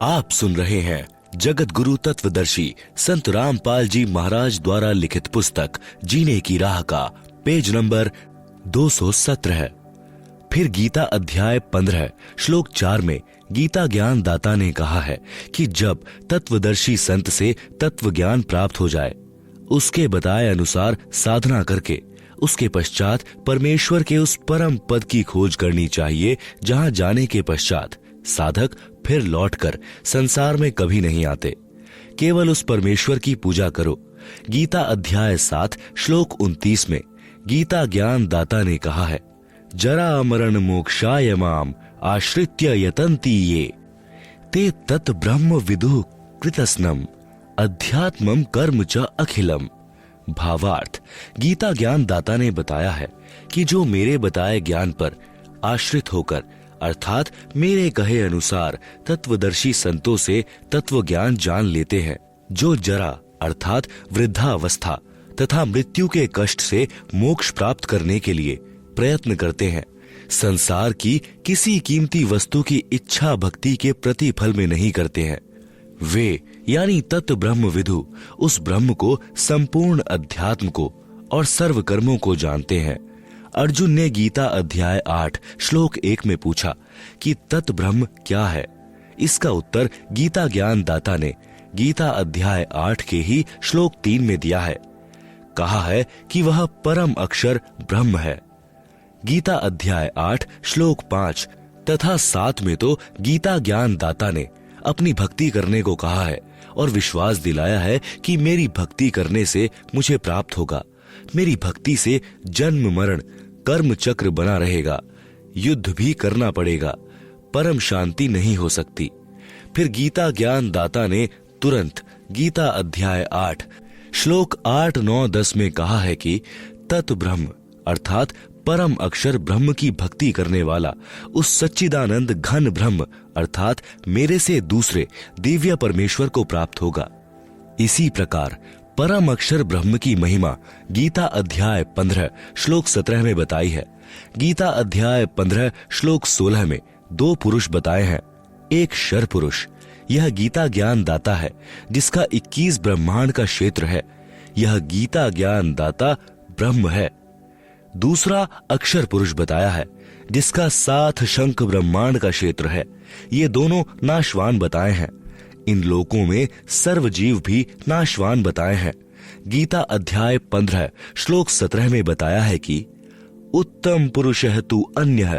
आप सुन रहे हैं जगत गुरु तत्वदर्शी संत रामपाल जी महाराज द्वारा लिखित पुस्तक जीने की राह का पेज नंबर 217। फिर गीता अध्याय 15 श्लोक 4 में गीता ज्ञान दाता ने कहा है कि जब तत्वदर्शी संत से तत्व ज्ञान प्राप्त हो जाए, उसके बताए अनुसार साधना करके उसके पश्चात परमेश्वर के उस परम पद की खोज करनी चाहिए, जहां जाने के पश्चात साधक फिर लौटकर संसार में कभी नहीं आते। केवल उस परमेश्वर की पूजा करो। गीता अध्याय 7 श्लोक 29 में गीता ज्ञान दाता ने कहा है, जरा मरण मोक्षाय माम आश्रित्य यतन्ति ये ते तत् ब्रह्म विदुः कृतस्नम अध्यात्मम कर्म च अखिलम। भावार्थ, गीता ज्ञान दाता ने बताया है कि जो मेरे बताए ज्ञान पर आश्रित होकर अर्थात मेरे कहे अनुसार तत्वदर्शी संतों से तत्व ज्ञान जान लेते हैं, जो जरा अर्थात वृद्धावस्था तथा मृत्यु के कष्ट से मोक्ष प्राप्त करने के लिए प्रयत्न करते हैं, संसार की किसी कीमती वस्तु की इच्छा भक्ति के प्रतिफल में नहीं करते हैं, वे यानी तत्व ब्रह्म विदु उस ब्रह्म को, संपूर्ण अध्यात्म को और सर्व कर्मों को जानते हैं। अर्जुन ने गीता अध्याय 8 श्लोक 1 में पूछा कि तत् ब्रह्म क्या है। इसका उत्तर गीता ज्ञान दाता ने गीता अध्याय 8 के ही श्लोक 3 में दिया है। कहा है कि वह परम अक्षर ब्रह्म है। गीता अध्याय 8 श्लोक 5 तथा 7 में तो गीता ज्ञान दाता ने अपनी भक्ति करने को कहा है और विश्वास दिलाया है कि मेरी भक्ति करने से मुझे प्राप्त होगा। मेरी भक्ति से जन्म मरण कर्म चक्र बना रहेगा, युद्ध भी करना पड़ेगा, परम शांति नहीं हो सकती। फिर गीता ज्ञान दाता ने तुरंत गीता अध्याय 8 श्लोक 8, 9, 10 में कहा है कि तत् ब्रह्म अर्थात परम अक्षर ब्रह्म की भक्ति करने वाला उस सच्चिदानंद घन ब्रह्म अर्थात मेरे से दूसरे दिव्य परमेश्वर को प्राप्त होगा। इसी प्रकार परम अक्षर ब्रह्म की महिमा गीता अध्याय 15 श्लोक 17 में बताई है। गीता अध्याय 15 श्लोक 16 में 2 पुरुष बताए हैं। एक शर पुरुष, यह गीता ज्ञान दाता है जिसका 21 ब्रह्मांड का क्षेत्र है। यह गीता ज्ञान दाता ब्रह्म है। दूसरा अक्षर पुरुष बताया है जिसका 7 शंख ब्रह्मांड का क्षेत्र है। ये दोनों नाशवान बताए हैं। इन लोकों में सर्व जीव भी नाशवान बताए हैं। गीता अध्याय 15 श्लोक 17 में बताया है कि उत्तम पुरुषः तु अन्यः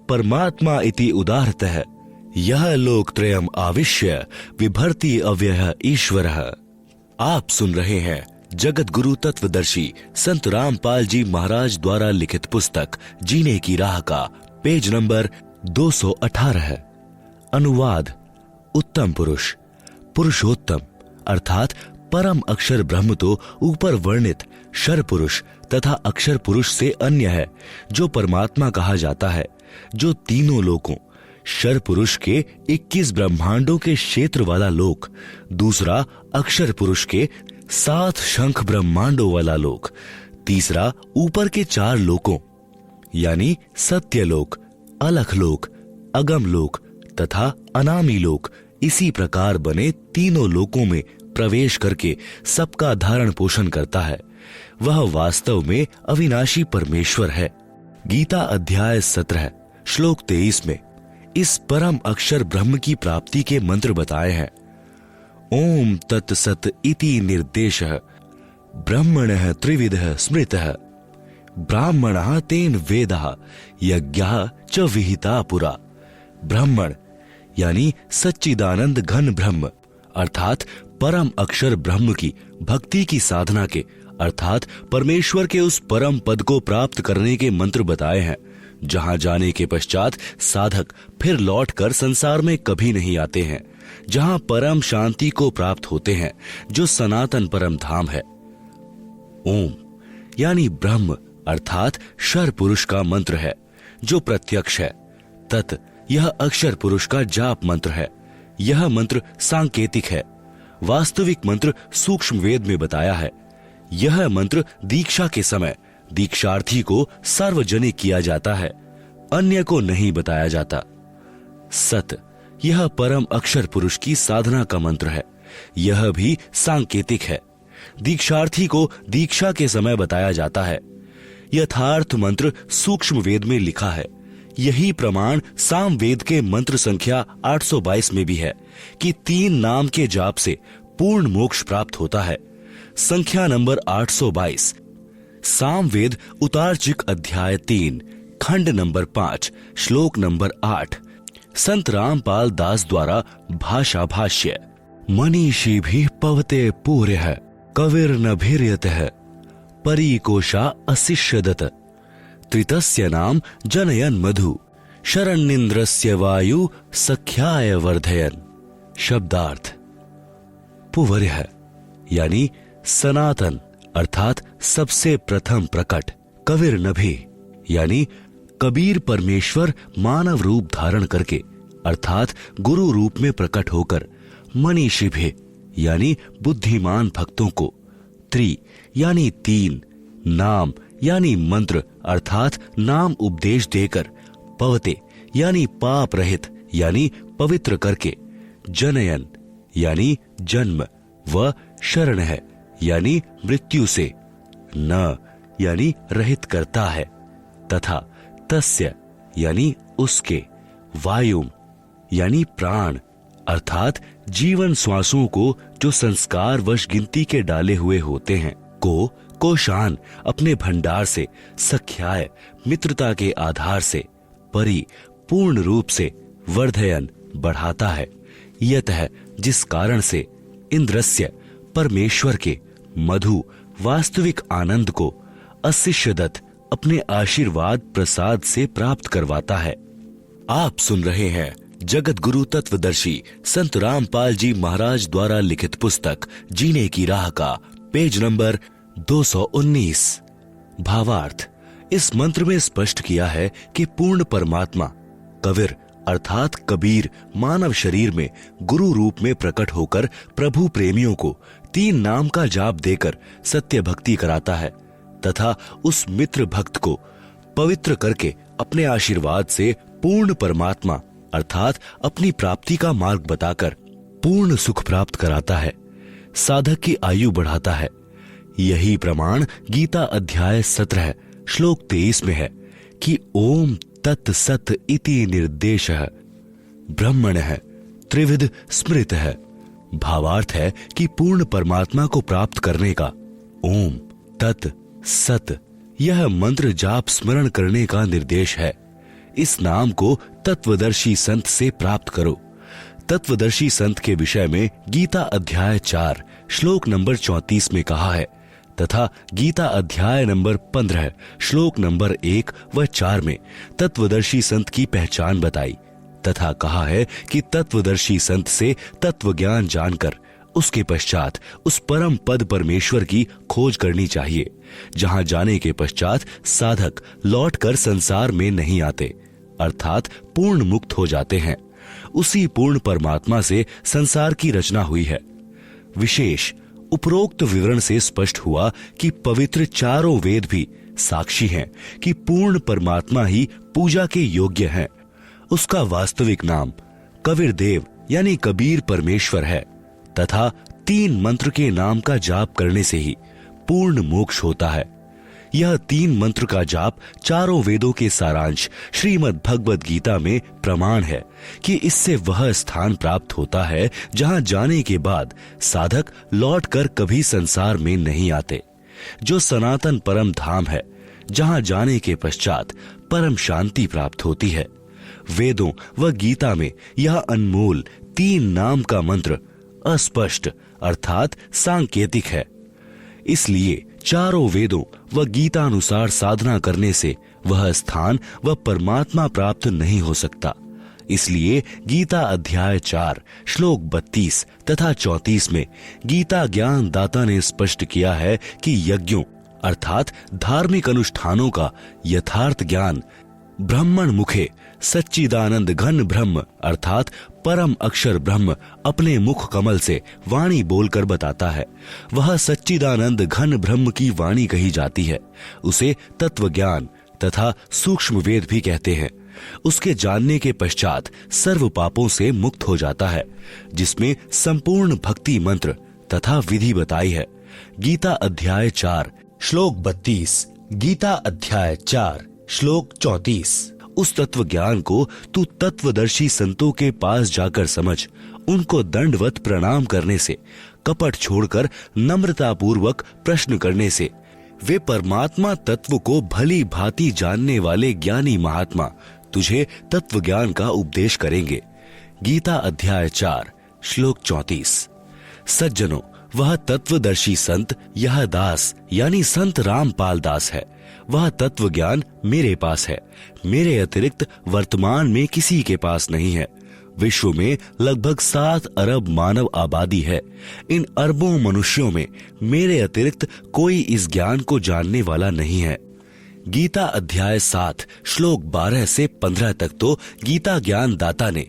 परमात्मा इति उदाहृतः यह लोकत्रयम् आविश्य विभर्ति अव्ययः ईश्वरः। आप सुन रहे हैं जगत गुरु तत्वदर्शी संत रामपाल जी महाराज द्वारा लिखित पुस्तक जीने की राह का पेज नंबर 218। अनुवाद, उत्तम पुरुष, पुरुषोत्तम अर्थात परम अक्षर ब्रह्म तो ऊपर वर्णित शर पुरुष तथा अक्षर पुरुष से अन्य है, जो परमात्मा कहा जाता है, जो तीनों लोकों शर पुरुष के 21 ब्रह्मांडों के क्षेत्र वाला लोक, दूसरा अक्षर पुरुष के 7 शंख ब्रह्मांडों वाला लोक, तीसरा ऊपर के 4 लोकों यानी सत्यलोक, अलख लोक, अगम लोक तथा अनामी लोक, इसी प्रकार बने तीनों लोकों में प्रवेश करके सबका धारण पोषण करता है। वह वास्तव में अविनाशी परमेश्वर है। गीता अध्याय 17 श्लोक 23 में इस परम अक्षर ब्रह्म की प्राप्ति के मंत्र बताए हैं। ओम तत्सत इति निर्देशः ब्रह्मणः त्रिविधः स्मृतः ब्राह्मणः तेन वेदः यज्ञः च विहिता पुरा। ब्राह्मण यानी सच्चिदानंद घन ब्रह्म अर्थात परम अक्षर ब्रह्म की भक्ति की साधना के अर्थात परमेश्वर के उस परम पद को प्राप्त करने के मंत्र बताए हैं, जहां जाने के पश्चात साधक फिर लौटकर संसार में कभी नहीं आते हैं, जहां परम शांति को प्राप्त होते हैं, जो सनातन परम धाम है। ओम यानी ब्रह्म अर्थात शर पुरुष का मंत्र है, जो प्रत्यक्ष है। तत् यह अक्षर पुरुष का जाप मंत्र है। यह मंत्र सांकेतिक है। वास्तविक मंत्र सूक्ष्म वेद में बताया है। यह मंत्र दीक्षा के समय दीक्षार्थी को सार्वजनिक किया जाता है, अन्य को नहीं बताया जाता। सत यह परम अक्षर पुरुष की साधना का मंत्र है। यह भी सांकेतिक है। दीक्षार्थी को दीक्षा के समय बताया जाता है। यथार्थ मंत्र सूक्ष्म वेद में लिखा है। यही प्रमाण साम वेद के मंत्र संख्या 822 में भी है कि 3 नाम के जाप से पूर्ण मोक्ष प्राप्त होता है। संख्या नंबर 822 साम वेद उतार्चिक अध्याय 3 खंड नंबर 5 श्लोक नंबर 8 संत रामपाल दास द्वारा भाषा भाष्य। मनीषी भी पवते पूर्य है कविर न भीर्यत है परीकोशा अशिष्यदत त्रितस्य नाम जनयन मधु शरण्येन्द्रस्य वायु सख्याय वर्धयन। शब्दार्थ पुवर्य है यानी सनातन अर्थात सबसे प्रथम प्रकट। कविर नभि यानी कबीर परमेश्वर मानव रूप धारण करके अर्थात गुरु रूप में प्रकट होकर मनीषी भी यानी बुद्धिमान भक्तों को, त्रि यानी 3, नाम यानी मंत्र अर्थात नाम उपदेश देकर, पवते यानी पाप रहित यानी पवित्र करके, जनयन यानी जन्म व शरण है यानी मृत्यु से, न यानी रहित करता है, तथा तस्य यानी उसके, वायुम यानी प्राण अर्थात जीवन श्वासों को जो संस्कार वश गिनती के डाले हुए होते हैं, कोशान अपने भंडार से, सख्याय मित्रता के आधार से, परि पूर्ण रूप से, वर्धयन बढ़ाता है, यतः जिस कारण से, इंद्रस्य परमेश्वर के, मधु वास्तविक आनंद को, अशिष्यदत्त अपने आशीर्वाद प्रसाद से प्राप्त करवाता है। आप सुन रहे हैं जगत गुरु तत्वदर्शी संत रामपाल जी महाराज द्वारा लिखित पुस्तक जीने की राह का पेज नंबर 219। भावार्थ इस मंत्र में स्पष्ट किया है कि पूर्ण परमात्मा कबीर अर्थात कबीर मानव शरीर में गुरु रूप में प्रकट होकर प्रभु प्रेमियों को 3 नाम का जाप देकर सत्य भक्ति कराता है तथा उस मित्र भक्त को पवित्र करके अपने आशीर्वाद से पूर्ण परमात्मा अर्थात अपनी प्राप्ति का मार्ग बताकर पूर्ण सुख प्राप्त कराता है, साधक की आयु बढ़ाता है। यही प्रमाण गीता अध्याय 17 श्लोक 23 में है कि ओम तत् सत इति निर्देश है ब्रह्मण है त्रिविध स्मृत है। भावार्थ है कि पूर्ण परमात्मा को प्राप्त करने का ओम तत् सत यह मंत्र जाप स्मरण करने का निर्देश है। इस नाम को तत्वदर्शी संत से प्राप्त करो। तत्वदर्शी संत के विषय में गीता अध्याय 4 श्लोक नंबर 34 में कहा है तथा गीता अध्याय नंबर 15 श्लोक नंबर 1 व 4 में तत्वदर्शी संत की पहचान बताई तथा कहा है कि तत्वदर्शी संत से तत्व ज्ञान जानकर उसके पश्चात उस परम पद परमेश्वर की खोज करनी चाहिए, जहां जाने के पश्चात साधक लौटकर संसार में नहीं आते अर्थात पूर्ण मुक्त हो जाते हैं। उसी पूर्ण परमात्मा से संसार की रचना हुई है। विशेष उपरोक्त विवरण से स्पष्ट हुआ कि पवित्र चारों वेद भी साक्षी हैं कि पूर्ण परमात्मा ही पूजा के योग्य है। उसका वास्तविक नाम कबीर देव यानी कबीर परमेश्वर है तथा 3 मंत्र के नाम का जाप करने से ही पूर्ण मोक्ष होता है। यह 3 मंत्र का जाप चारों वेदों के सारांश श्रीमद् भगवद गीता में प्रमाण है कि इससे वह स्थान प्राप्त होता है जहां जाने के बाद साधक लौटकर कभी संसार में नहीं आते, जो सनातन परम धाम है, जहां जाने के पश्चात परम शांति प्राप्त होती है। वेदों व गीता में यह अनमोल 3 नाम का मंत्र अस्पष्ट अर्थात सांकेतिक है। इसलिए चारों वेदों व गीता अनुसार साधना करने से वह स्थान व परमात्मा प्राप्त नहीं हो सकता। इसलिए गीता अध्याय 4 श्लोक 32 तथा 34 में गीता ज्ञान दाता ने स्पष्ट किया है कि यज्ञों अर्थात धार्मिक अनुष्ठानों का यथार्थ ज्ञान ब्रह्मण मुखे सच्चिदानंद घन ब्रह्म अर्थात परम अक्षर ब्रह्म अपने मुख कमल से वाणी बोलकर बताता है। वह सच्चिदानंद घन ब्रह्म की वाणी कही जाती है। उसे तत्व ज्ञान तथा सूक्ष्म वेद भी कहते हैं। उसके जानने के पश्चात सर्व पापों से मुक्त हो जाता है, जिसमें संपूर्ण भक्ति मंत्र तथा विधि बताई है। गीता अध्याय 4 श्लोक 32, गीता अध्याय 4 श्लोक 34। उस तत्व ज्ञान को तू तत्वदर्शी संतों के पास जाकर समझ। उनको दंडवत प्रणाम करने से, कपट छोड़कर नम्रता पूर्वक प्रश्न करने से वे परमात्मा तत्व को भली भांति जानने वाले ज्ञानी महात्मा तुझे तत्व ज्ञान का उपदेश करेंगे। गीता अध्याय 4 श्लोक 34। सज्जनों, वह तत्वदर्शी संत यह दास यानी संत रामपाल दास है। वह तत्व ज्ञान मेरे पास है। मेरे अतिरिक्त वर्तमान में किसी के पास नहीं है। विश्व में लगभग 7 अरब मानव आबादी है। इन अरबों मनुष्यों में मेरे अतिरिक्त कोई इस ज्ञान को जानने वाला नहीं है। गीता अध्याय 7 श्लोक 12 से 15 तक तो गीता ज्ञान दाता ने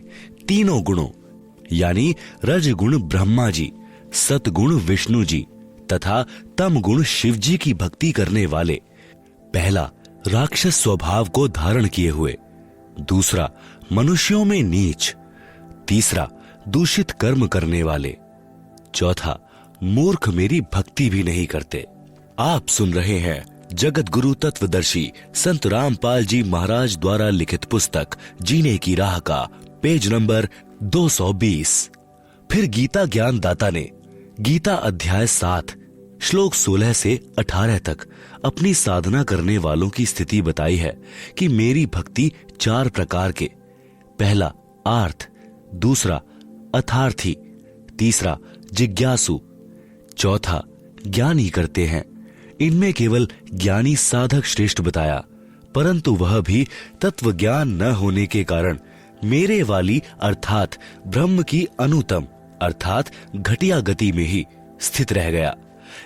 तीनों गुणों यानी रजगुण ब्रह्मा जी, सतगुण विष्णु जी तथा तम गुण शिव जी की भक्ति करने वाले, पहला राक्षस स्वभाव को धारण किए हुए, दूसरा मनुष्यों में नीच, तीसरा दूषित कर्म करने वाले, चौथा मूर्ख मेरी भक्ति भी नहीं करते। आप सुन रहे हैं जगत गुरु तत्वदर्शी संत रामपाल जी महाराज द्वारा लिखित पुस्तक जीने की राह का पेज नंबर 220। फिर गीता ज्ञान दाता ने गीता अध्याय 7 श्लोक 16 से 18 तक अपनी साधना करने वालों की स्थिति बताई है कि मेरी भक्ति 4 प्रकार के, पहला आर्थ, दूसरा अथार्थी, तीसरा जिज्ञासु, चौथा ज्ञानी करते हैं। इनमें केवल ज्ञानी साधक श्रेष्ठ बताया, परंतु वह भी तत्व ज्ञान न होने के कारण मेरे वाली अर्थात ब्रह्म की अनुतम अर्थात घटिया गति में ही स्थित रह गया।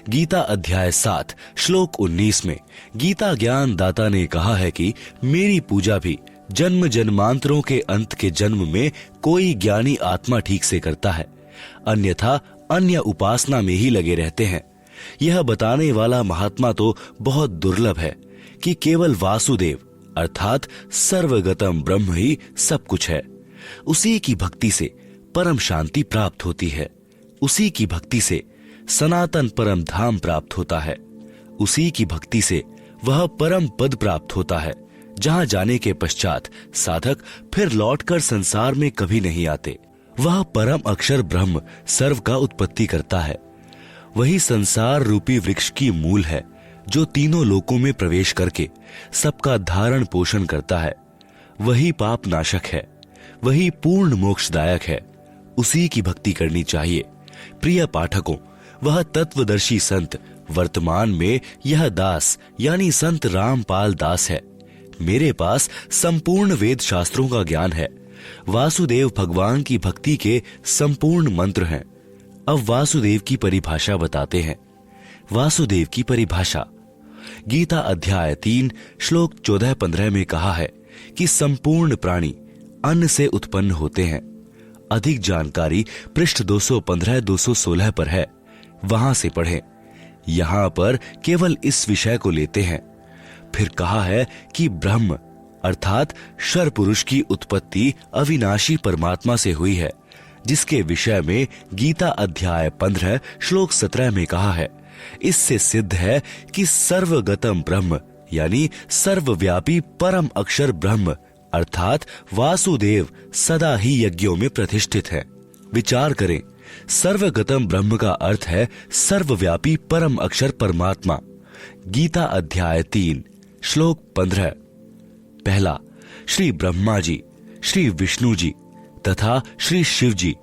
गीता अध्याय 7 श्लोक 19 में गीता ज्ञान दाता ने कहा है कि मेरी पूजा भी जन्म जन्मांतरों के अंत के जन्म में कोई ज्ञानी आत्मा ठीक से करता है, अन्यथा अन्य उपासना में ही लगे रहते हैं। यह बताने वाला महात्मा तो बहुत दुर्लभ है कि केवल वासुदेव अर्थात सर्वगतम ब्रह्म ही सब कुछ है। उसी की भक्ति से परम शांति प्राप्त होती है। उसी की भक्ति से सनातन परम धाम प्राप्त होता है। उसी की भक्ति से वह परम पद प्राप्त होता है, जहां जाने के पश्चात साधक फिर लौटकर संसार में कभी नहीं आते। वह परम अक्षर ब्रह्म सर्व का उत्पत्ति करता है। वही संसार रूपी वृक्ष की मूल है, जो तीनों लोकों में प्रवेश करके सबका धारण पोषण करता है। वही पाप नाशक है, वही पूर्ण मोक्षदायक है। उसी की भक्ति करनी चाहिए। प्रिय पाठकों, वह तत्वदर्शी संत वर्तमान में यह दास यानी संत रामपाल दास है। मेरे पास संपूर्ण वेद शास्त्रों का ज्ञान है। वासुदेव भगवान की भक्ति के संपूर्ण मंत्र हैं। अब वासुदेव की परिभाषा बताते हैं। वासुदेव की परिभाषा गीता अध्याय 3 श्लोक 14-15 में कहा है कि संपूर्ण प्राणी अन्न से उत्पन्न होते हैं। अधिक जानकारी पृष्ठ 215-216 पर है, वहां से पढ़ें। यहां पर केवल इस विषय को लेते हैं। फिर कहा है कि ब्रह्म अर्थात शर पुरुष की उत्पत्ति अविनाशी परमात्मा से हुई है, जिसके विषय में गीता अध्याय 15 श्लोक 17 में कहा है। इससे सिद्ध है कि सर्वगतम ब्रह्म यानी सर्वव्यापी परम अक्षर ब्रह्म अर्थात वासुदेव सदा ही यज्ञों में प्रतिष्ठित है। विचार करें, सर्वगतम ब्रह्म का अर्थ है सर्वव्यापी परम अक्षर परमात्मा। गीता अध्याय 3 श्लोक 15। पहला, श्री ब्रह्मा जी, श्री विष्णु जी तथा श्री शिव जी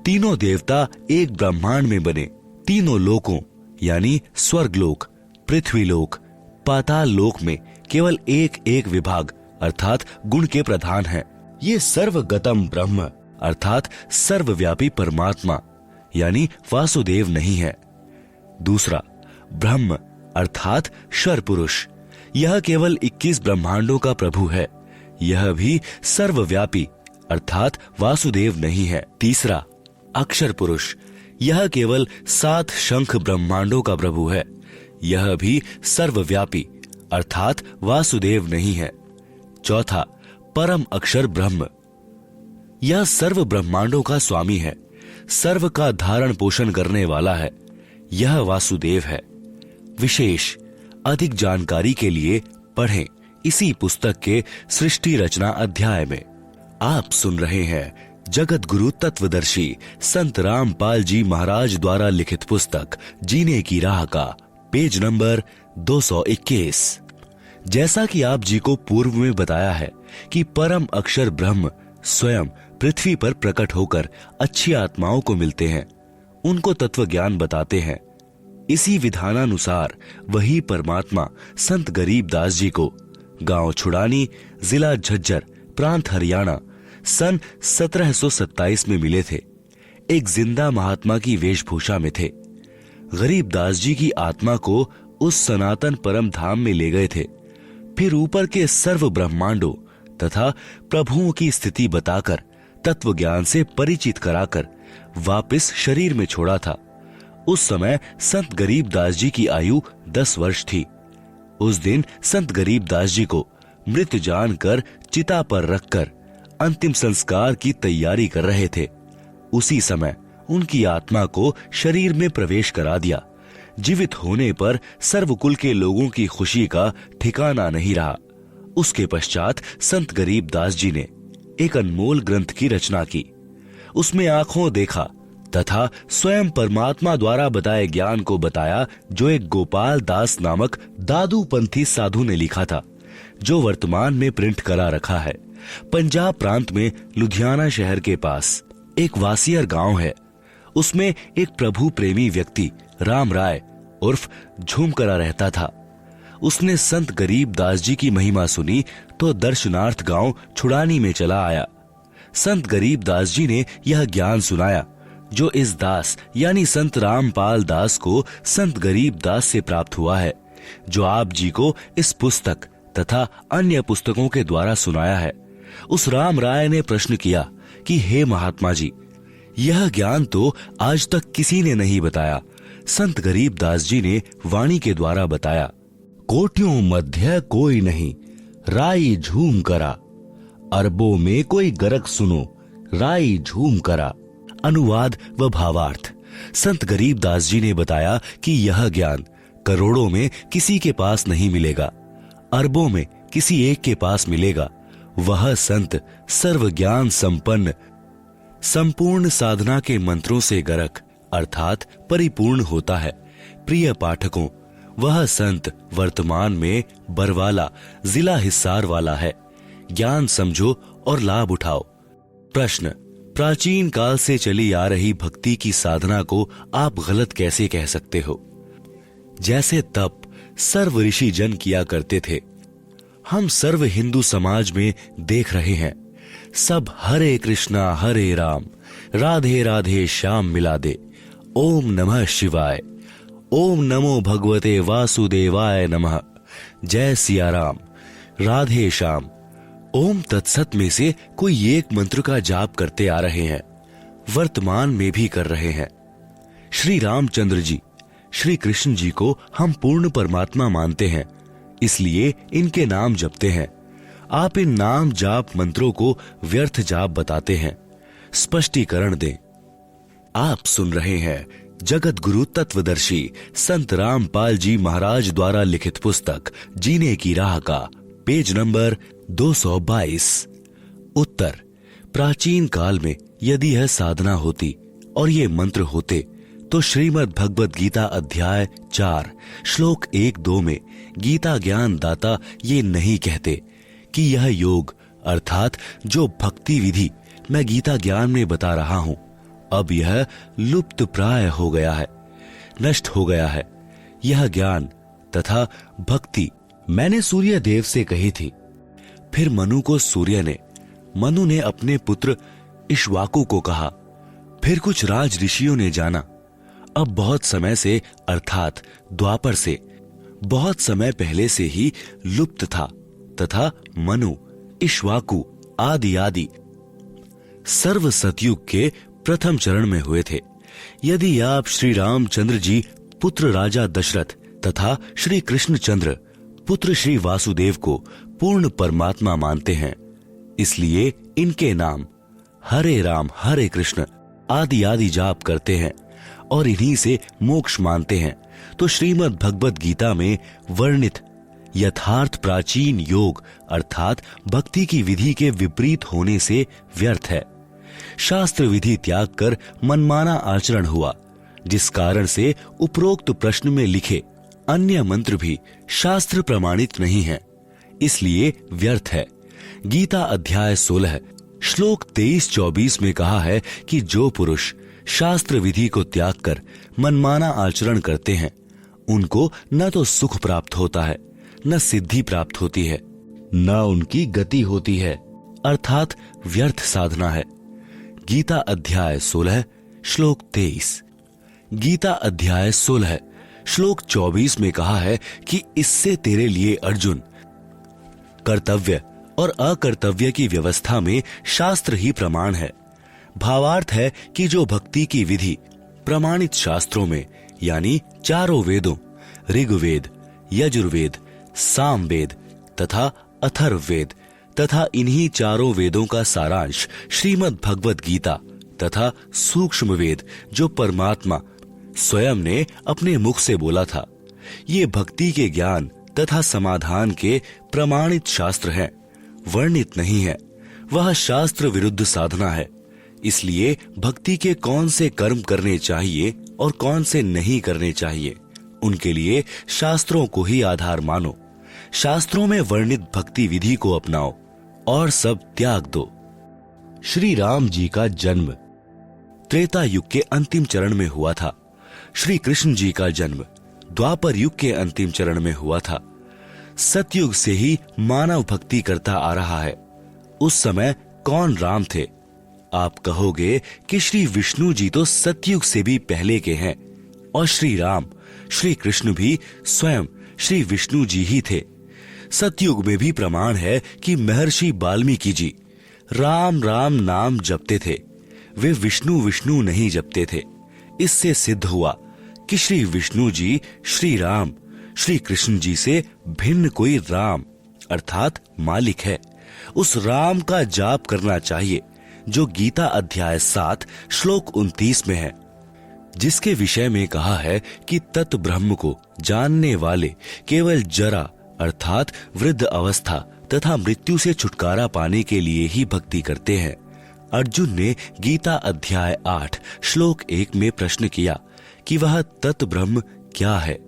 तीनों देवता एक ब्रह्मांड में बने। तीनों लोकों यानी स्वर्गलोक, पृथ्वीलोक, पाताल लोक में केवल एक एक विभाग अर्थात गुण के प्रधान हैं। ये सर्वगतम ब्रह्म अर्थात सर्वव्यापी परमात्मा यानी वासुदेव नहीं है। दूसरा, ब्रह्म अर्थात शर पुरुष, यह केवल 21 ब्रह्मांडों का प्रभु है। यह भी सर्वव्यापी अर्थात वासुदेव नहीं है। तीसरा, अक्षर पुरुष, यह केवल 7 शंख ब्रह्मांडों का प्रभु है। यह भी सर्वव्यापी अर्थात वासुदेव नहीं है। चौथा, परम अक्षर ब्रह्म। यह सर्व ब्रह्मांडों का स्वामी है, सर्व का धारण पोषण करने वाला है। यह वासुदेव है। विशेष अधिक जानकारी के लिए पढ़ें इसी पुस्तक के सृष्टि रचना अध्याय में। आप सुन रहे हैं जगत गुरु तत्वदर्शी संत रामपाल जी महाराज द्वारा लिखित पुस्तक जीने की राह का पेज नंबर 221। जैसा कि आप जी को पूर्व में बताया है कि परम अक्षर ब्रह्म स्वयं पृथ्वी पर प्रकट होकर अच्छी आत्माओं को मिलते हैं, उनको तत्व ज्ञान बताते हैं। इसी विधानानुसार वही परमात्मा संत गरीबदास जी को गांव छुड़ानी, जिला झज्जर, प्रांत हरियाणा सन 1727 में मिले थे। एक जिंदा महात्मा की वेशभूषा में थे। गरीबदास जी की आत्मा को उस सनातन परम धाम में ले गए थे। फिर ऊपर के सर्व ब्रह्मांडों तथा प्रभुओं की स्थिति बताकर तत्व ज्ञान से परिचित कराकर वापस शरीर में छोड़ा था। उस समय संत गरीबदास जी की आयु 10 वर्ष थी। उस दिन संत गरीबदास जी को मृत जानकर चिता पर रखकर अंतिम संस्कार की तैयारी कर रहे थे। उसी समय उनकी आत्मा को शरीर में प्रवेश करा दिया। जीवित होने पर सर्वकुल के लोगों की खुशी का ठिकाना नहीं रहा। उसके पश्चात संत गरीबदास जी ने एक अनमोल ग्रंथ की रचना की। उसमें आंखों देखा तथा स्वयं परमात्मा द्वारा बताए ज्ञान को बताया, जो एक गोपाल दास नामक दादूपंथी साधु ने लिखा था, जो वर्तमान में प्रिंट करा रखा है। पंजाब प्रांत में लुधियाना शहर के पास एक वासियर गांव है। उसमें एक प्रभु प्रेमी व्यक्ति राम राय उर्फ झूमकरा रहता था। उसने संत गरीबदास जी की महिमा सुनी तो दर्शनार्थ गांव छुड़ानी में चला आया। संत गरीबदास जी ने यह ज्ञान सुनाया, जो इस दास यानी संत रामपाल दास को संत गरीबदास से प्राप्त हुआ है, जो आप जी को इस पुस्तक तथा अन्य पुस्तकों के द्वारा सुनाया है। उस राम राय ने प्रश्न किया कि हे महात्मा जी, यह ज्ञान तो आज तक किसी ने नहीं बताया। संत गरीबदास जी ने वाणी के द्वारा बताया, कोटियों मध्य कोई नहीं, राई झूम करा, अरबों में कोई गरक सुनो, राई झूम करा। अनुवाद व भावार्थ। संत गरीबदास जी ने बताया कि यह ज्ञान करोड़ों में किसी के पास नहीं मिलेगा, अरबों में किसी एक के पास मिलेगा। वह संत सर्व ज्ञान संपन्न, संपूर्ण साधना के मंत्रों से गरक अर्थात परिपूर्ण होता है। प्रिय पाठकों, वह संत वर्तमान में बरवाला जिला हिसार वाला है। ज्ञान समझो और लाभ उठाओ। प्रश्न, प्राचीन काल से चली आ रही भक्ति की साधना को आप गलत कैसे कह सकते हो? जैसे तप सर्व ऋषि जन किया करते थे, हम सर्व हिंदू समाज में देख रहे हैं। सब हरे कृष्णा हरे राम, राधे राधे श्याम मिला दे, ओम नमः शिवाय, ओम नमो भगवते वासुदेवाय नमः, जय सिया राम, राधे श्याम, ओम तत्सत में से कोई एक मंत्र का जाप करते आ रहे हैं, वर्तमान में भी कर रहे हैं। श्री रामचंद्र जी, श्री कृष्ण जी को हम पूर्ण परमात्मा मानते हैं, इसलिए इनके नाम जपते हैं। आप इन नाम जाप मंत्रों को व्यर्थ जाप बताते हैं। स्पष्टीकरण दें। आप सुन रहे हैं जगत गुरु तत्वदर्शी संत रामपाल जी महाराज द्वारा लिखित पुस्तक जीने की राह का पेज नंबर 222। उत्तर, प्राचीन काल में यदि यह साधना होती और ये मंत्र होते तो श्रीमद् भगवद गीता अध्याय 4 श्लोक 1-2 में गीता ज्ञान दाता ये नहीं कहते कि यह योग अर्थात जो भक्ति विधि मैं गीता ज्ञान में बता रहा हूं, अब यह लुप्त प्राय हो गया है, नष्ट हो गया है। यह ज्ञान तथा भक्ति मैंने सूर्य देव से कही थी। फिर मनु ने अपने पुत्र इक्ष्वाकु को कहा। फिर कुछ राज ऋषियों ने जाना। अब बहुत समय से अर्थात द्वापर से बहुत समय पहले से ही लुप्त था तथा मनु, इक्ष्वाकु आदि सर्व सतयुग के प्रथम चरण में हुए थे। यदि आप श्री रामचंद्र जी पुत्र राजा दशरथ तथा श्री कृष्णचंद्र पुत्र श्री वासुदेव को पूर्ण परमात्मा मानते हैं, इसलिए इनके नाम हरे राम हरे कृष्ण आदि आदि जाप करते हैं और इन्हीं से मोक्ष मानते हैं, तो श्रीमद् भगवत गीता में वर्णित यथार्थ प्राचीन योग अर्थात भक्ति की विधि के विपरीत होने से व्यर्थ है। शास्त्र विधि त्याग कर मनमाना आचरण हुआ, जिस कारण से उपरोक्त प्रश्न में लिखे अन्य मंत्र भी शास्त्र प्रमाणित नहीं है, इसलिए व्यर्थ है। गीता अध्याय 16 श्लोक 23-24 में कहा है कि जो पुरुष शास्त्र विधि को त्याग कर मनमाना आचरण करते हैं, उनको न तो सुख प्राप्त होता है, न सिद्धि प्राप्त होती है, न उनकी गति होती है, अर्थात व्यर्थ साधना है। गीता अध्याय 16 श्लोक 23। गीता अध्याय 16 श्लोक 24 में कहा है कि इससे तेरे लिए अर्जुन कर्तव्य और अकर्तव्य की व्यवस्था में शास्त्र ही प्रमाण है। भावार्थ है कि जो भक्ति की विधि प्रमाणित शास्त्रों में यानी चारों वेदों ऋग्वेद, यजुर्वेद, सामवेद तथा अथर्ववेद तथा इन्हीं चारों वेदों का सारांश श्रीमद् भगवत गीता तथा सूक्ष्म वेद जो परमात्मा स्वयं ने अपने मुख से बोला था, ये भक्ति के ज्ञान तथा समाधान के प्रमाणित शास्त्र हैं, वर्णित नहीं है। वह शास्त्र विरुद्ध साधना है। इसलिए भक्ति के कौन से कर्म करने चाहिए और कौन से नहीं करने चाहिए, उनके लिए शास्त्रों को ही आधार मानो। शास्त्रों में वर्णित भक्ति विधि को अपनाओ और सब त्याग दो। श्री राम जी का जन्म त्रेता युग के अंतिम चरण में हुआ था। श्री कृष्ण जी का जन्म द्वापर युग के अंतिम चरण में हुआ था। सतयुग से ही मानव भक्ति करता आ रहा है। उस समय कौन राम थे? आप कहोगे कि श्री विष्णु जी तो सतयुग से भी पहले के हैं और श्री राम श्री कृष्ण भी स्वयं श्री विष्णु जी ही थे। सतयुग में भी प्रमाण है कि महर्षि वाल्मीकि जी राम राम नाम जपते थे, वे विष्णु विष्णु नहीं जपते थे। इससे सिद्ध हुआ कि श्री विष्णु जी श्री राम श्री कृष्ण जी से भिन्न कोई राम अर्थात मालिक है। उस राम का जाप करना चाहिए जो गीता अध्याय 7 श्लोक 29 में है, जिसके विषय में कहा है कि तत् ब्रह्म को जानने वाले केवल जरा अर्थात वृद्ध अवस्था तथा मृत्यु से छुटकारा पाने के लिए ही भक्ति करते हैं। अर्जुन ने गीता अध्याय 8 श्लोक 1 में प्रश्न किया कि वह तत् ब्रह्म क्या है।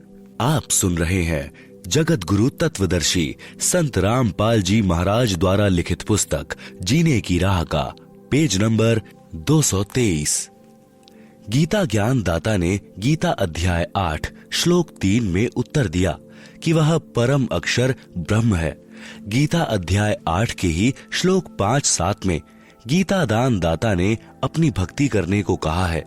आप सुन रहे हैं जगत गुरु तत्वदर्शी संत रामपाल जी महाराज द्वारा लिखित पुस्तक जीने की राह का पेज नंबर 223। गीता ज्ञान दाता ने गीता अध्याय 8 श्लोक 3 में उत्तर दिया कि वह परम अक्षर ब्रह्म है। गीता अध्याय 8 के ही श्लोक 5-7 में गीता दान दाता ने अपनी भक्ति करने को कहा है,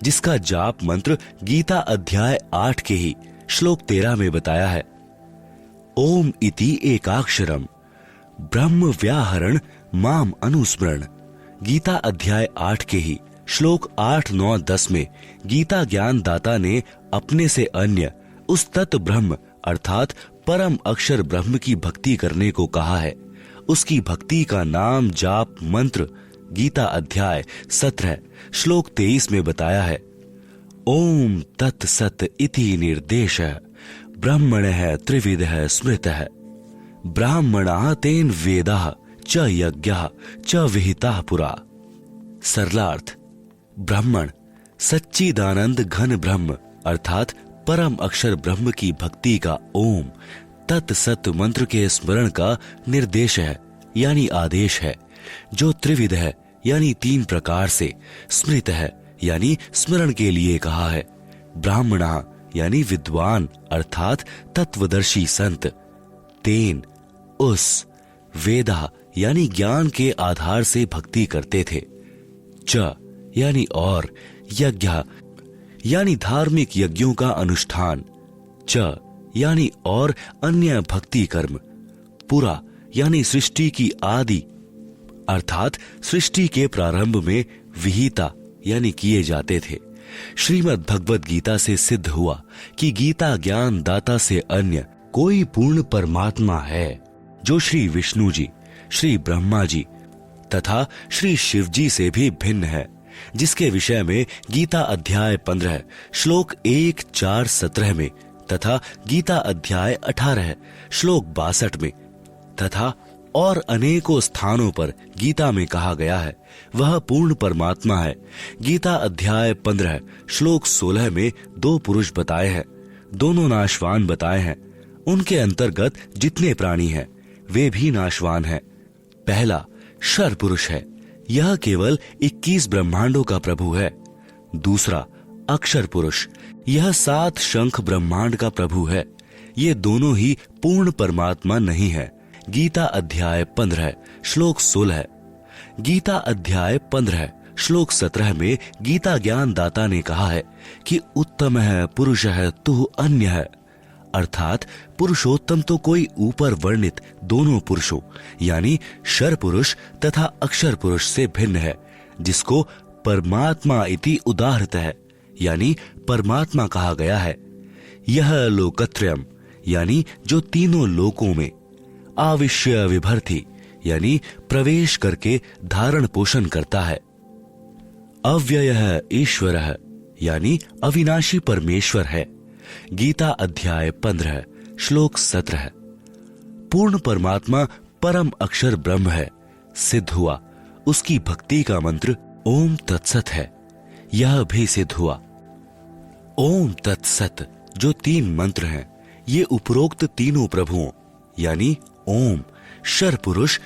जिसका जाप मंत्र गीता अध्याय 8 के ही श्लोक 13 में बताया है। ओम इति एकाक्षरम ब्रह्म व्याहरण माम अनुस्मरण। गीता अध्याय 8 के ही श्लोक 8, 9, 10 में गीता ज्ञान दाता ने अपने से अन्य उस तत् ब्रह्म अर्थात परम अक्षर ब्रह्म की भक्ति करने को कहा है। उसकी भक्ति का नाम जाप मंत्र गीता अध्याय 17 श्लोक 23 में बताया है। ओम तत् सत इति निर्देश ब्रह्मणः त्रिविधः स्मृतः ब्राह्मणः तेन वेदाः च यज्ञः च विहिताः पुरा। सरलार्थ, ब्राह्मण सच्चिदानंद घन ब्रह्म अर्थात परम अक्षर ब्रह्म की भक्ति का ओम तत्सत मंत्र के स्मरण का निर्देश है यानी आदेश है, जो त्रिविध है यानी 3 प्रकार से, स्मृत है यानी स्मरण के लिए कहा है, ब्राह्मणः यानी विद्वान अर्थात तत्वदर्शी संत, तेन उस, वेदा यानी ज्ञान के आधार से भक्ति करते थे, च यानी और, यज्ञ यानी धार्मिक यज्ञों का अनुष्ठान, च यानी और अन्य भक्ति कर्म, पुरा यानी सृष्टि की आदि अर्थात सृष्टि के प्रारंभ में विहिता यानी किए जाते थे। श्रीमद् भगवत गीता से सिद्ध हुआ कि गीता ज्ञान दाता से अन्य कोई पूर्ण परमात्मा है जो श्री विष्णु जी, श्री ब्रह्मा जी तथा श्री शिवजी से भी भिन्न है, जिसके विषय में गीता अध्याय 15 श्लोक 1, 4, 17 में तथा गीता अध्याय 18 श्लोक 62 में तथा और अनेकों स्थानों पर गीता में कहा गया है, वह पूर्ण परमात्मा है। गीता अध्याय 15 श्लोक 16 में 2 पुरुष बताए हैं, दोनों नाशवान बताए हैं। उनके अंतर्गत जितने प्राणी हैं वे भी नाशवान हैं। पहला शर पुरुष है, यह केवल 21 ब्रह्मांडों का प्रभु है। दूसरा अक्षर पुरुष, यह 7 शंख ब्रह्मांड का प्रभु है। ये दोनों ही पूर्ण परमात्मा नहीं है। गीता अध्याय 15 श्लोक 16। गीता अध्याय 15 श्लोक 17 में गीता ज्ञान दाता ने कहा है कि उत्तम है पुरुष है तू अन्य है, अर्थात पुरुषोत्तम तो कोई ऊपर वर्णित दोनों पुरुषों यानी शर पुरुष तथा अक्षर पुरुष से भिन्न है, जिसको परमात्मा इति उदाहृत है यानी परमात्मा कहा गया है। यह लोकत्रयम यानी जो तीनों लोकों में आविश्य विभर्ति यानी प्रवेश करके धारण पोषण करता है। अव्ययः ईश्वरः यानी अविनाशी परमेश्वर है। गीता अध्याय 15 श्लोक 17। पूर्ण परमात्मा परम अक्षर ब्रह्म है, सिद्ध हुआ। उसकी भक्ति का मंत्र ओम तत्सत है, यह भी सिद्ध हुआ। ओम तत्सत जो 3 मंत्र हैं, ये उपरोक्त तीनों प्रभुओं यानी ओम, शर पुरुष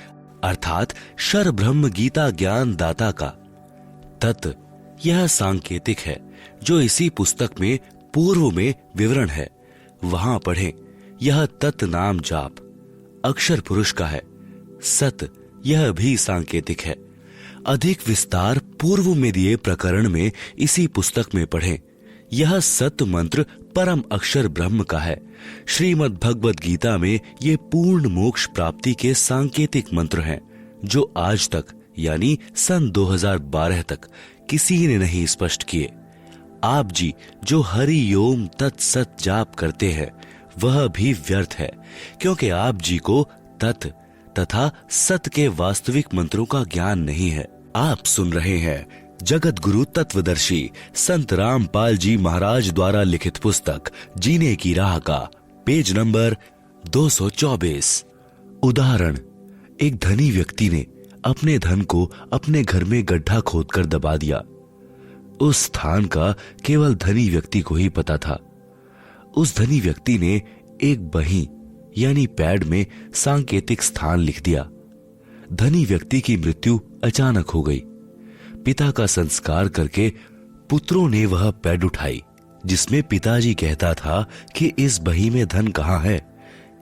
अर्थात शर ब्रह्म गीता ज्ञान दाता का, तत् यह सांकेतिक है जो इसी पुस्तक में पूर्व में विवरण है, वहां पढ़ें। यह तत् नाम जाप अक्षर पुरुष का है। सत यह भी सांकेतिक है। अधिक विस्तार पूर्व में दिए प्रकरण में इसी पुस्तक में पढ़ें। यह सत मंत्र परम अक्षर ब्रह्म का है। श्रीमद् भगवद गीता में ये पूर्ण मोक्ष प्राप्ति के सांकेतिक मंत्र हैं, जो आज तक यानी सन 2012 तक किसी ने नहीं स्पष्ट किए। आप जी जो हरि ओम तत्सत जाप करते हैं वह भी व्यर्थ है, क्योंकि आप जी को तत् तथा सत के वास्तविक मंत्रों का ज्ञान नहीं है। आप सुन रहे हैं जगत गुरु तत्वदर्शी संत रामपाल जी महाराज द्वारा लिखित पुस्तक जीने की राह का पेज नंबर 224। उदाहरण, एक धनी व्यक्ति ने अपने धन को अपने घर में गड्ढा खोदकर दबा दिया। उस स्थान का केवल धनी व्यक्ति को ही पता था। उस धनी व्यक्ति ने एक बही यानी पैड में सांकेतिक स्थान लिख दिया। धनी व्यक्ति की मृत्यु अचानक हो गई। पिता का संस्कार करके पुत्रों ने वह पैड उठाई जिसमें पिताजी कहता था कि इस बही में धन कहाँ है।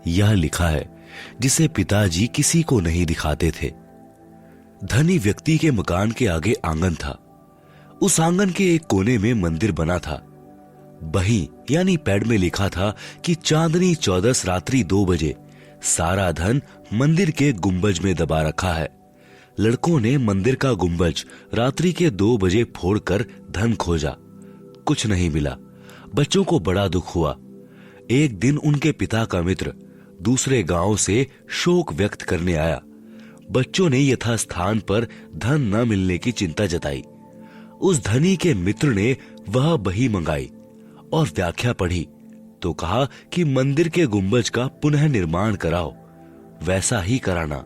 यह लिखा है जिसे पिताजी किसी को नहीं दिखाते थे। धनी व्यक्ति के मकान के आगे आंगन था। उस आंगन के एक कोने में मंदिर बना था। बही यानी पैड में लिखा था कि चांदनी 14 रात्रि 2 बजे सारा धन मंदिर के गुंबज में दबा रखा है। लड़कों ने मंदिर का गुंबज रात्रि के 2 बजे फोड़कर धन खोजा, कुछ नहीं मिला। बच्चों को बड़ा दुख हुआ। एक दिन उनके पिता का मित्र दूसरे गांव से शोक व्यक्त करने आया। बच्चों ने यथास्थान पर धन न मिलने की चिंता जताई। उस धनी के मित्र ने वह बही मंगाई और व्याख्या पढ़ी तो कहा कि मंदिर के गुंबज का पुनः निर्माण कराओ। वैसा ही कराना।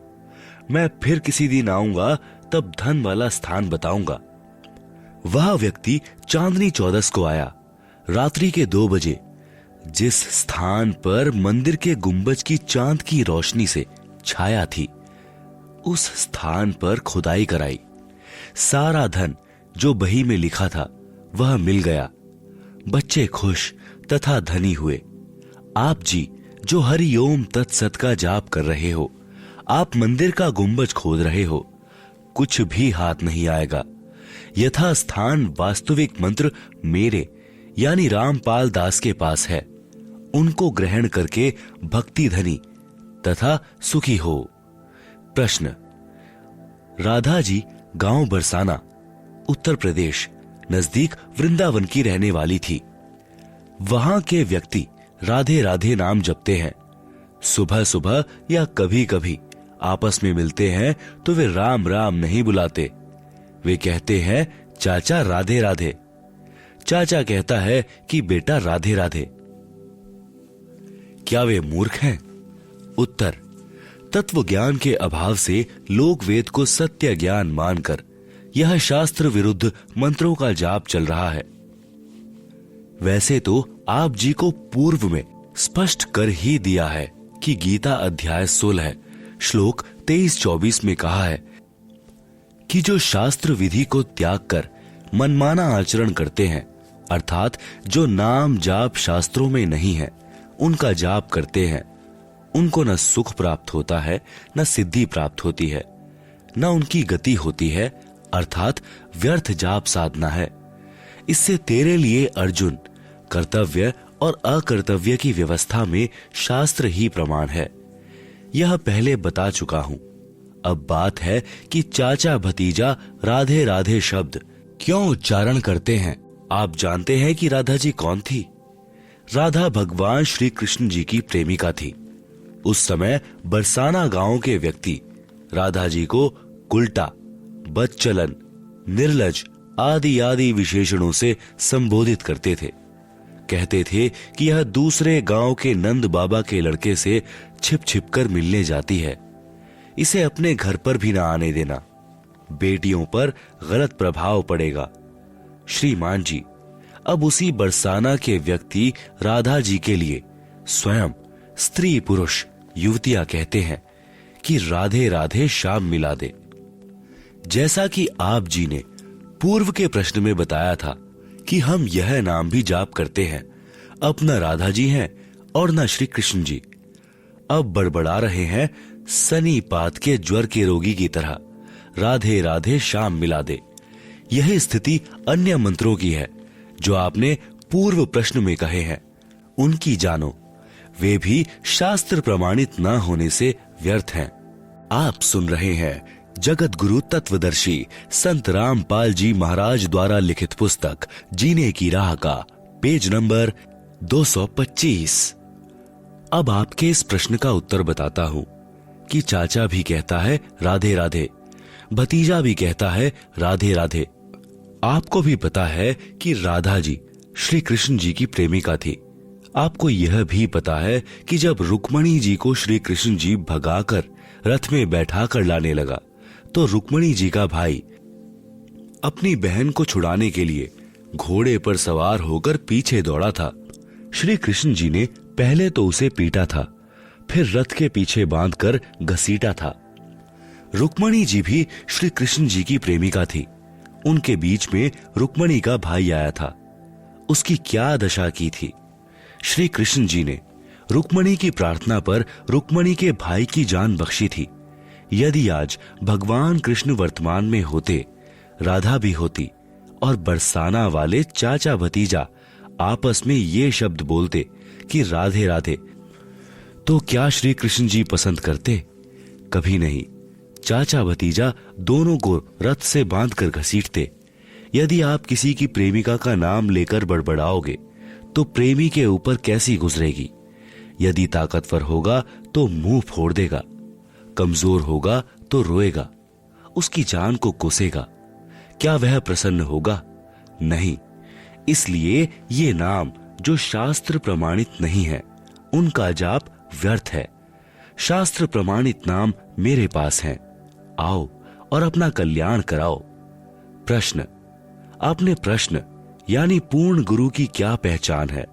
मैं फिर किसी दिन आऊंगा, तब धन वाला स्थान बताऊंगा। वह व्यक्ति चांदनी 14 को आया। रात्रि के 2 बजे जिस स्थान पर मंदिर के गुंबज की चांद की रोशनी से छाया थी, उस स्थान पर खुदाई कराई। सारा धन जो बही में लिखा था वह मिल गया। बच्चे खुश तथा धनी हुए। आप जी जो हरि ओम तत्सत का जाप कर रहे हो, आप मंदिर का गुंबज खोद रहे हो, कुछ भी हाथ नहीं आएगा। यथास्थान वास्तविक मंत्र मेरे यानी रामपाल दास के पास है। उनको ग्रहण करके भक्ति धनी तथा सुखी हो। प्रश्न, राधा जी गांव बरसाना उत्तर प्रदेश नजदीक वृंदावन की रहने वाली थी। वहां के व्यक्ति राधे राधे नाम जपते हैं। सुबह सुबह या कभी कभी आपस में मिलते हैं तो वे राम राम नहीं बुलाते, वे कहते हैं चाचा राधे राधे। चाचा कहता है कि बेटा राधे राधे। क्या वे मूर्ख हैं? उत्तर, तत्व ज्ञान के अभाव से लोग वेद को सत्य ज्ञान मानकर यह शास्त्र विरुद्ध मंत्रों का जाप चल रहा है। वैसे तो आप जी को पूर्व में स्पष्ट कर ही दिया है कि गीता अध्याय 16 श्लोक 23-24 में कहा है कि जो शास्त्र विधि को त्याग कर मनमाना आचरण करते हैं, अर्थात जो नाम जाप शास्त्रों में नहीं है उनका जाप करते हैं, उनको न सुख प्राप्त होता है, न सिद्धि प्राप्त होती है, न उनकी गति होती है, अर्थात व्यर्थ जाप साधना है। इससे तेरे लिए अर्जुन कर्तव्य और अकर्तव्य की व्यवस्था में शास्त्र ही प्रमाण है। यह पहले बता चुका हूं। अब बात है कि चाचा भतीजा राधे राधे शब्द क्यों उच्चारण करते हैं। आप जानते हैं कि राधा जी कौन थी? राधा भगवान श्री कृष्ण जी की प्रेमिका थी। उस समय बरसाना गांव के व्यक्ति राधा जी को कुलटा, बदचलन, निर्लज आदि आदि विशेषणों से संबोधित करते थे। कहते थे कि यह दूसरे गांव के नंद बाबा के लड़के से छिप छिप कर मिलने जाती है, इसे अपने घर पर भी ना आने देना, बेटियों पर गलत प्रभाव पड़ेगा। श्रीमान जी, अब उसी बरसाना के व्यक्ति राधा जी के लिए स्वयं स्त्री पुरुष युवतियां कहते हैं कि राधे राधे शाम मिला दे। जैसा कि आप जी ने पूर्व के प्रश्न में बताया था कि हम यह नाम भी जाप करते हैं, अब न राधा जी हैं और न श्री कृष्ण जी। अब बड़बड़ा रहे हैं सनीपात के ज्वर के रोगी की तरह, राधे राधे शाम मिला दे। यही स्थिति अन्य मंत्रों की है जो आपने पूर्व प्रश्न में कहे हैं, उनकी जानो, वे भी शास्त्र प्रमाणित न होने से व्यर्थ हैं। आप सुन रहे हैं जगत गुरु तत्वदर्शी संत रामपाल जी महाराज द्वारा लिखित पुस्तक जीने की राह का पेज नंबर 225। अब आपके इस प्रश्न का उत्तर बताता हूं कि चाचा भी कहता है राधे राधे, भतीजा भी कहता है राधे राधे। आपको भी पता है कि राधा जी श्री कृष्ण जी की प्रेमिका थी। आपको यह भी पता है कि जब रुक्मणी जी को श्री कृष्ण जी भगाकर रथ में बैठाकर लाने लगा तो रुक्मणी जी का भाई अपनी बहन को छुड़ाने के लिए घोड़े पर सवार होकर पीछे दौड़ा था। श्री कृष्ण जी ने पहले तो उसे पीटा था, फिर रथ के पीछे बांधकर घसीटा था। रुक्मणी जी भी श्री कृष्ण जी की प्रेमिका थी। उनके बीच में रुक्मणी का भाई आया था। उसकी क्या दशा की थी? श्री कृष्ण जी ने रुक्मणी की प्रार्थना पर रुक्मणी के भाई की जान बख्शी थी। यदि आज भगवान कृष्ण वर्तमान में होते, राधा भी होती और बरसाना वाले चाचा भतीजा आपस में ये शब्द बोलते कि राधे राधे, तो क्या श्री कृष्ण जी पसंद करते? कभी नहीं। चाचा भतीजा दोनों को रथ से बांधकर घसीटते। यदि आप किसी की प्रेमिका का नाम लेकर बड़बड़ाओगे तो प्रेमी के ऊपर कैसी गुजरेगी? यदि ताकतवर होगा तो मुंह फोड़ देगा, कमजोर होगा तो रोएगा, उसकी जान को कोसेगा। क्या वह प्रसन्न होगा? नहीं। इसलिए ये नाम जो शास्त्र प्रमाणित नहीं है, उनका जाप व्यर्थ है। शास्त्र प्रमाणित नाम मेरे पास हैं, आओ और अपना कल्याण कराओ। प्रश्न, आपने प्रश्न यानी पूर्ण गुरु की क्या पहचान है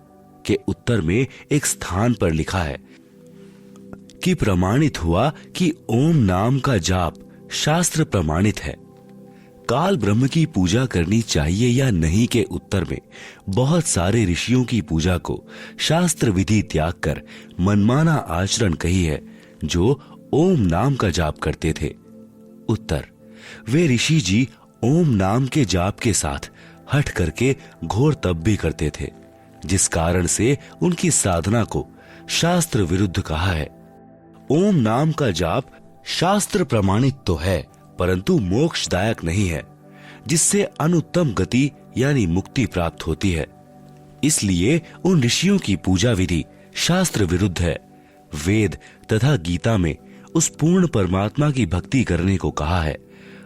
के उत्तर में एक स्थान पर लिखा है कि प्रमाणित हुआ कि ओम नाम का जाप शास्त्र प्रमाणित है। काल ब्रह्म की पूजा करनी चाहिए या नहीं के उत्तर में बहुत सारे ऋषियों की पूजा को शास्त्र विधि त्याग कर मनमाना आचरण कही है जो ओम नाम का जाप करते थे। उत्तर, वे ऋषि जी ओम नाम के जाप के साथ हट करके घोर तप भी करते थे, जिस कारण से उनकी साधना को शास्त्र विरुद्ध कहा है। ओम नाम का जाप शास्त्र प्रमाणित तो है परंतु मोक्षदायक नहीं है, जिससे अनुत्तम गति यानी मुक्ति प्राप्त होती है। इसलिए उन ऋषियों की पूजा विधि शास्त्र विरुद्ध है। वेद तथा गीता में उस पूर्ण परमात्मा की भक्ति करने को कहा है।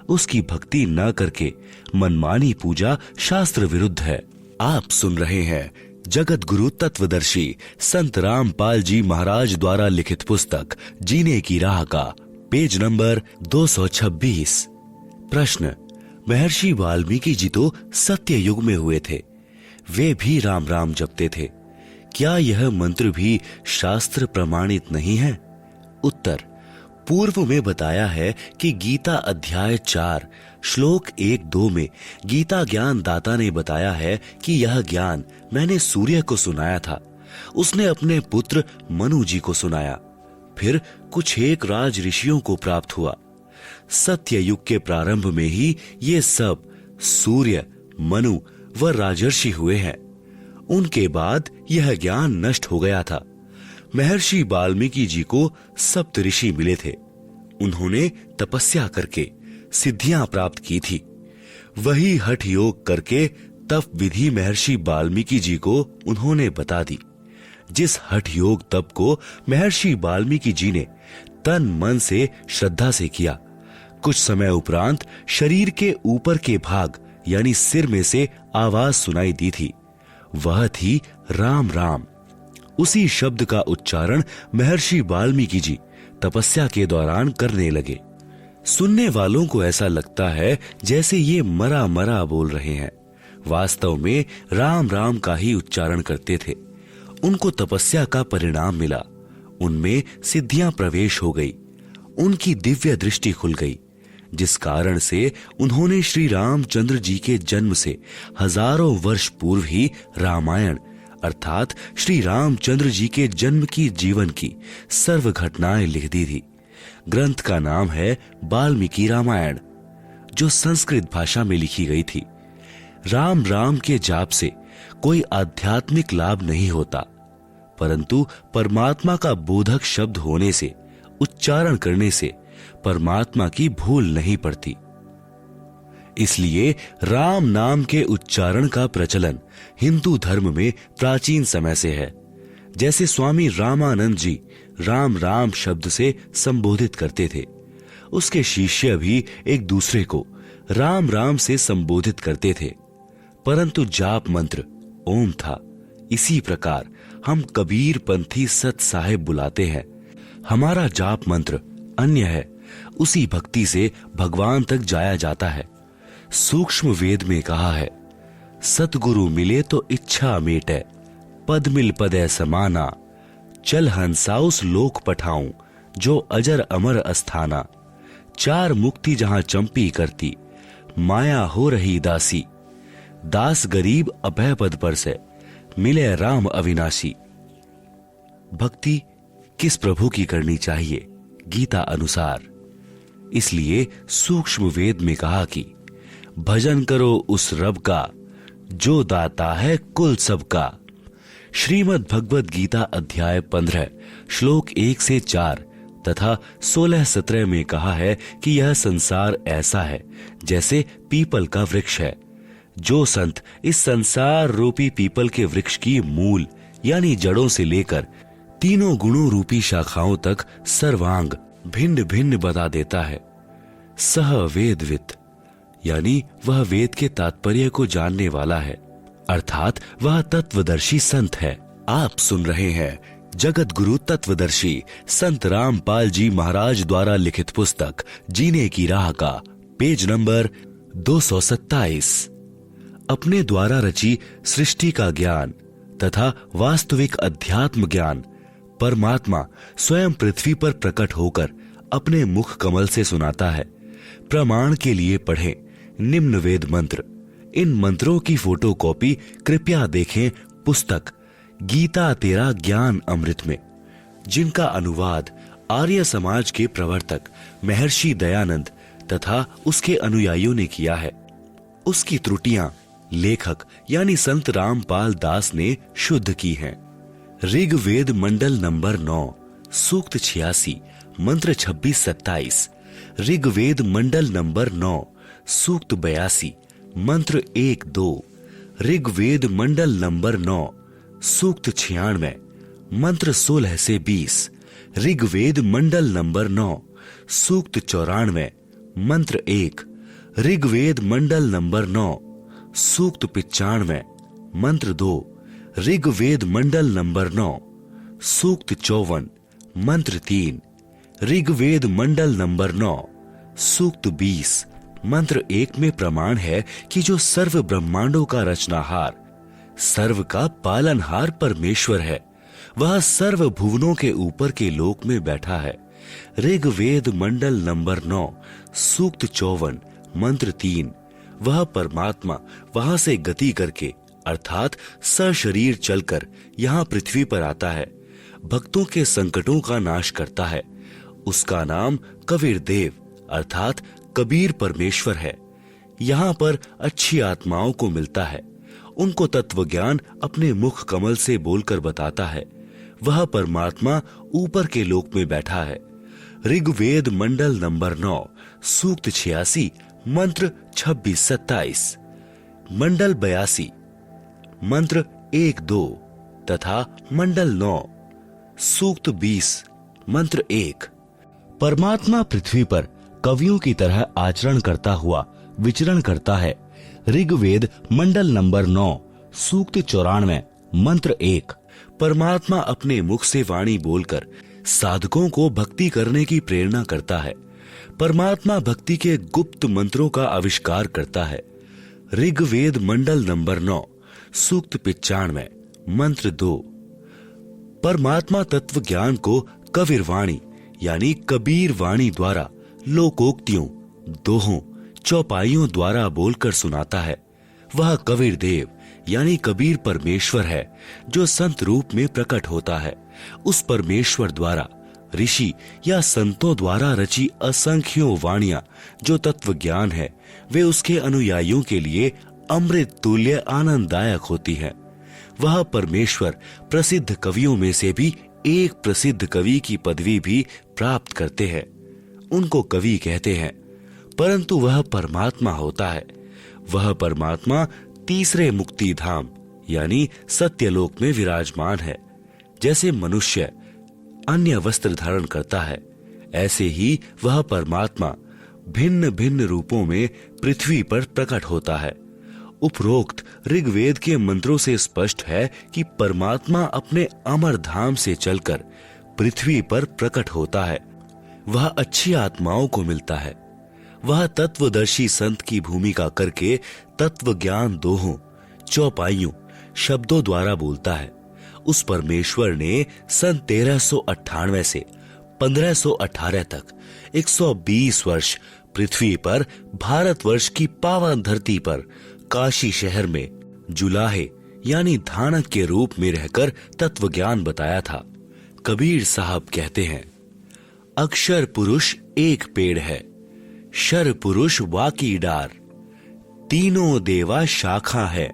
उसकी भक्ति न करके मनमानी पूजा शास्त्र विरुद्ध है। आप सुन रहे हैं जगत गुरु तत्वदर्शी संत रामपाल जी महाराज द्वारा लिखित पुस्तक जीने की राह का पेज नंबर 226। प्रश्न, महर्षि वाल्मीकि जी तो सत्य युग में हुए थे, वे भी राम राम जपते थे, क्या यह मंत्र भी शास्त्र प्रमाणित नहीं है? उत्तर, पूर्व में बताया है कि गीता अध्याय 4 श्लोक 1-2 में गीता ज्ञान दाता ने बताया है कि यह ज्ञान मैंने सूर्य को सुनाया था, उसने अपने पुत्र मनु जी को सुनाया, फिर कुछ एक राज ऋषियों को प्राप्त हुआ। सत्य युग के प्रारंभ में ही ये सब सूर्य, मनु व राजर्षि हुए हैं। उनके बाद यह ज्ञान नष्ट हो गया था। महर्षि वाल्मीकि जी को सप्त ऋषि मिले थे, उन्होंने तपस्या करके सिद्धियां प्राप्त की थी। वही हठ योग करके तप विधि महर्षि वाल्मीकि जी को उन्होंने बता दी। जिस हठ योग तप को महर्षि वाल्मीकि जी ने तन मन से श्रद्धा से किया, कुछ समय उपरांत शरीर के ऊपर के भाग यानी सिर में से आवाज सुनाई दी थी, वह थी राम राम। उसी शब्द का उच्चारण महर्षि वाल्मीकि जी तपस्या के दौरान करने लगे। सुनने वालों को ऐसा लगता है जैसे ये मरा मरा बोल रहे हैं, वास्तव में राम राम का ही उच्चारण करते थे। उनको तपस्या का परिणाम मिला, उनमें सिद्धियां प्रवेश हो गई, उनकी दिव्य दृष्टि खुल गई, जिस कारण से उन्होंने श्री रामचंद्र जी के जन्म से हजारों वर्ष पूर्व ही रामायण अर्थात श्री रामचंद्र जी के जन्म की जीवन की सर्व घटनाएं लिख दी थी। ग्रंथ का नाम है वाल्मीकि रामायण, जो संस्कृत भाषा में लिखी गई थी। राम राम के जाप से कोई आध्यात्मिक लाभ नहीं होता, परंतु परमात्मा का बोधक शब्द होने से, उच्चारण करने से परमात्मा की भूल नहीं पड़ती। इसलिए राम नाम के उच्चारण का प्रचलन हिंदू धर्म में प्राचीन समय से है। जैसे स्वामी रामानंद जी राम राम शब्द से संबोधित करते थे, उसके शिष्य भी एक दूसरे को राम राम से संबोधित करते थे, परंतु जाप मंत्र ओम था। इसी प्रकार हम कबीर पंथी सत साहेब बुलाते हैं, हमारा जाप मंत्र अन्य है, उसी भक्ति से भगवान तक जाया जाता है। सूक्ष्म वेद में कहा है, सतगुरु मिले तो इच्छा मेटे, पद मिल पदे समाना, चल हंसाउस लोक पठाऊं, जो अजर अमर अस्थाना, चार मुक्ति जहां चंपी करती, माया हो रही दासी, दास गरीब अभय पद पर से, मिले राम अविनाशी। भक्ति किस प्रभु की करनी चाहिए? गीता अनुसार। इसलिए सूक्ष्म वेद में कहा कि भजन करो उस रब का, जो दाता है कुल सबका। श्रीमद् भगवद गीता अध्याय 15 श्लोक 1 से 4 तथा 16-17 में कहा है कि यह संसार ऐसा है जैसे पीपल का वृक्ष है। जो संत इस संसार रूपी पीपल के वृक्ष की मूल यानी जड़ों से लेकर तीनों गुणों रूपी शाखाओं तक सर्वांग भिन्न भिन्न बता देता है, सह वेदवित यानी वह वेद के तात्पर्य को जानने वाला है, अर्थात वह तत्वदर्शी संत है। आप सुन रहे हैं जगत गुरु तत्वदर्शी संत रामपाल जी महाराज द्वारा लिखित पुस्तक जीने की राह का पेज नंबर 227। अपने द्वारा रची सृष्टि का ज्ञान तथा वास्तविक अध्यात्म ज्ञान परमात्मा स्वयं पृथ्वी पर प्रकट होकर अपने मुख कमल से सुनाता है। प्रमाण के लिए पढ़ें निम्न वेद मंत्र। इन मंत्रों की फोटोकॉपी कृपया देखें पुस्तक गीता तेरा ज्ञान अमृत में, जिनका अनुवाद आर्य समाज के प्रवर्तक महर्षि दयानंद तथा उसके अनुयायियों ने किया है। उसकी त्रुटियां लेखक यानी संत रामपाल दास ने शुद्ध की हैं। ऋग्वेद मंडल नंबर 9 सूक्त 86 मंत्र 26-27, ऋग्वेद मंडल नंबर 9 सूक्त 82 मंत्र 1-2, ऋग्वेद मंडल नंबर 9 सूक्त 96 मंत्र 16 से 20, ऋग्वेद मंडल नंबर 9 सूक्त 94 मंत्र 1। ऋग्वेद मंडल नंबर 9 सूक्त 95 मंत्र 2। ऋग्वेद मंडल नंबर 9 सूक्त 54 मंत्र 3। ऋग्वेद मंडल नंबर 9 सूक्त 20 मंत्र 1 में प्रमाण है कि जो सर्व ब्रह्मांडों का रचनाहार, सर्व का पालनहार परमेश्वर है, वह सर्व भुवनों के ऊपर के लोक में बैठा है। ऋग्वेद मंडल नंबर 9 सूक्त 54 मंत्र 3। वह परमात्मा वहां से गति करके अर्थात सशरीर चलकर यहाँ पृथ्वी पर आता है, भक्तों के संकटों का नाश करता है। उसका नाम कबीर देव अर्थात कबीर परमेश्वर है। यहाँ पर अच्छी आत्माओं को मिलता है, उनको तत्व ज्ञान अपने मुख कमल से बोलकर बताता है। वह परमात्मा ऊपर के लोक में बैठा है। ऋग्वेद मंडल नंबर 9 सूक्त 86 मंत्र 26-27, मंडल 82 मंत्र 1-2 तथा मंडल 9 सूक्त 20 मंत्र 1। परमात्मा पृथ्वी पर कवियों की तरह आचरण करता हुआ विचरण करता है। ऋग्वेद मंडल नंबर 9 सूक्त 94 मंत्र 1। परमात्मा अपने मुख से वाणी बोलकर साधकों को भक्ति करने की प्रेरणा करता है। परमात्मा भक्ति के गुप्त मंत्रों का आविष्कार करता है। ऋग्वेद मंडल नंबर 9 सूक्त 95 मंत्र 2। परमात्मा तत्व ज्ञान को कबीर वाणी यानी कबीर वाणी द्वारा लोकोक्तियों, दोहों, चौपाइयों द्वारा बोलकर सुनाता है। वह कबीर देव यानी कबीर परमेश्वर है जो संत रूप में प्रकट होता है। उस परमेश्वर द्वारा ऋषि या संतों द्वारा रची असंख्यों वाणियां जो तत्व ज्ञान है, वे उसके अनुयायियों के लिए अमृत तुल्य आनंददायक होती है। वह परमेश्वर प्रसिद्ध कवियों में से भी एक प्रसिद्ध कवि की पदवी भी प्राप्त करते हैं। उनको कवि कहते हैं, परंतु वह परमात्मा होता है। वह परमात्मा तीसरे मुक्ति धाम यानी सत्यलोक में विराजमान है। जैसे मनुष्य अन्य वस्त्र धारण करता है, ऐसे ही वह परमात्मा भिन्न भिन्न रूपों में पृथ्वी पर प्रकट होता है। उपरोक्त ऋग्वेद के मंत्रों से स्पष्ट है कि परमात्मा अपने अमर धाम से चलकर पृथ्वी पर प्रकट होता है। वह अच्छी आत्माओं को मिलता है। वह तत्वदर्शी संत की भूमिका करके तत्व ज्ञान दोहों, चौपाइयों, शब्दों द्वारा बोलता है। उस परमेश्वर ने सन 1398 से 1518 तक 120 वर्ष पृथ्वी पर भारतवर्ष की पावन धरती पर काशी शहर में जुलाहे यानी धानक के रूप में रहकर तत्व ज्ञान बताया था। कबीर साहब कहते हैं, अक्षर पुरुष एक पेड़ है, शर पुरुष वाकी डार, तीनों देवा शाखा है,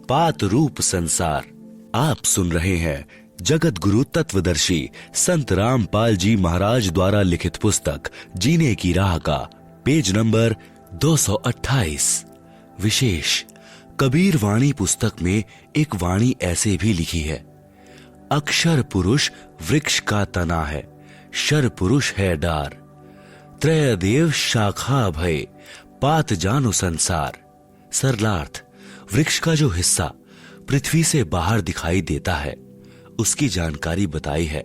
पात रूप संसार। आप सुन रहे हैं जगत गुरु तत्वदर्शी संत रामपाल जी महाराज द्वारा लिखित पुस्तक जीने की राह का पेज नंबर 228। विशेष कबीर वाणी पुस्तक में एक वाणी ऐसे भी लिखी है, अक्षर पुरुष वृक्ष का तना है, शर पुरुष है डार, त्रय देव शाखा भय, पात जानो संसार। सरलार्थ, वृक्ष का जो हिस्सा पृथ्वी से बाहर दिखाई देता है, उसकी जानकारी बताई है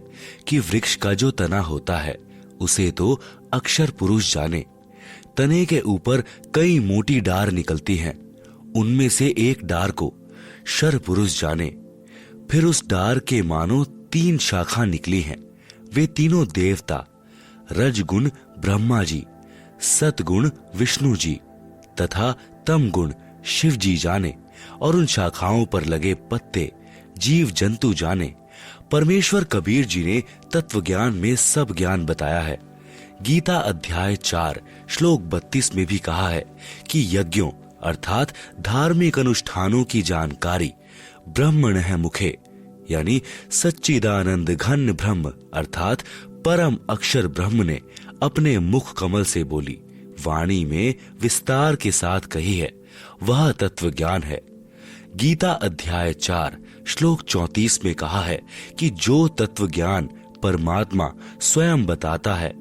कि वृक्ष का जो तना होता है उसे तो अक्षर पुरुष जाने। तने के ऊपर कई मोटी डार निकलती हैं, उनमें से एक डार को शर पुरुष जाने। फिर उस डार के मानो 3 शाखा निकली हैं। वे तीनों देवता रजगुण ब्रह्मा जी, सतगुण विष्णु जी तथा तमगुण शिव जी जाने, और उन शाखाओं पर लगे पत्ते जीव जंतु जाने। परमेश्वर कबीर जी ने तत्व ज्ञान में सब ज्ञान बताया है। गीता अध्याय 4 श्लोक 32 में भी कहा है कि यज्ञों अर्थात धार्मिक अनुष्ठानों की जानकारी ब्रह्मणः मुखे यानी सच्चिदानंद घन ब्रह्म अर्थात परम अक्षर ब्रह्म ने अपने मुख कमल से बोली, वाणी में विस्तार के साथ कही है, वह तत्व ज्ञान है। गीता अध्याय 4 श्लोक 34 में कहा है कि जो तत्व ज्ञान परमात्मा स्वयं बताता है,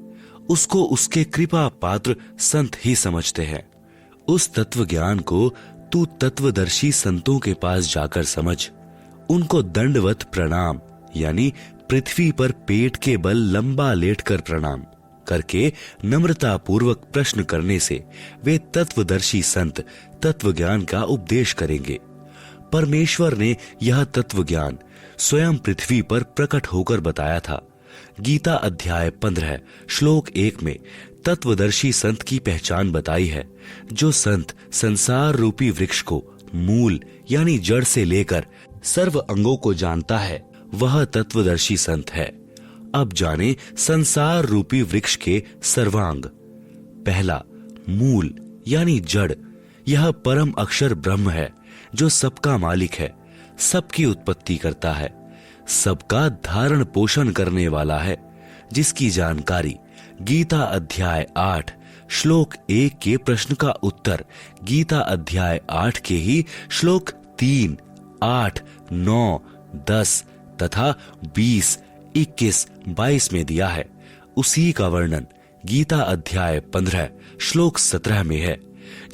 उसको उसके कृपा पात्र संत ही समझते हैं। उस तत्व ज्ञान को तू तत्वदर्शी संतों के पास जाकर समझ। उनको दंडवत प्रणाम यानी पृथ्वी पर पेट के बल लंबा लेटकर प्रणाम करके नम्रता पूर्वक प्रश्न करने से वे तत्वदर्शी संत तत्व ज्ञान का उपदेश करेंगे। परमेश्वर ने यह तत्व ज्ञान स्वयं पृथ्वी पर प्रकट होकर बताया था। गीता अध्याय 15 श्लोक 1 में तत्वदर्शी संत की पहचान बताई है। जो संत संसार रूपी वृक्ष को मूल यानी जड़ से लेकर सर्व अंगों को जानता है, वह तत्वदर्शी संत है। अब जाने संसार रूपी वृक्ष के सर्वांग। पहला, मूल यानी जड़। यह परम अक्षर ब्रह्म है जो सबका मालिक है, सबकी उत्पत्ति करता है, सबका धारण पोषण करने वाला है, जिसकी जानकारी गीता अध्याय 8 श्लोक 1 के प्रश्न का उत्तर गीता अध्याय 8 के ही श्लोक 3, 8, 9, 10 तथा 20, 21, 22 में दिया है। उसी का वर्णन गीता अध्याय 15 श्लोक 17 में है।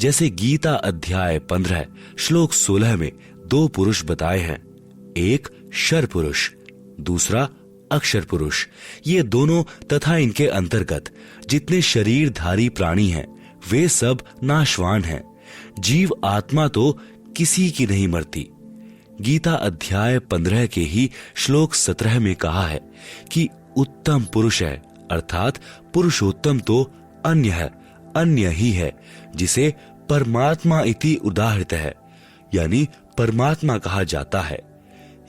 जैसे गीता अध्याय 15 श्लोक 16 में दो पुरुष बताए हैं, एक शर पुरुष, दूसरा अक्षर पुरुष। ये दोनों तथा इनके अंतर्गत जितने शरीरधारी प्राणी हैं वे सब नाशवान हैं। जीव आत्मा तो किसी की नहीं मरती। गीता अध्याय 15 के ही श्लोक 17 में कहा है कि उत्तम पुरुष है, अर्थात पुरुषोत्तम तो अन्य है, अन्य ही है, जिसे परमात्मा इति उदाहृत है, यानी परमात्मा कहा जाता है।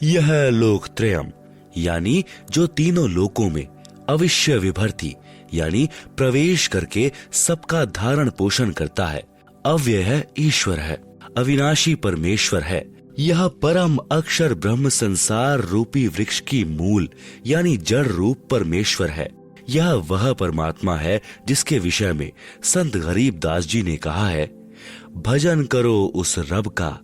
यह लोकत्रयम यानी जो तीनों लोकों में अविश्य विभर्ति यानी प्रवेश करके सबका धारण पोषण करता है, अव्यय है, ईश्वर है, अविनाशी परमेश्वर है। यह परम अक्षर ब्रह्म संसार रूपी वृक्ष की मूल यानी जड़ रूप परमेश्वर है। यह वह परमात्मा है जिसके विषय में संत गरीब दास जी ने कहा है, भजन करो उस रब का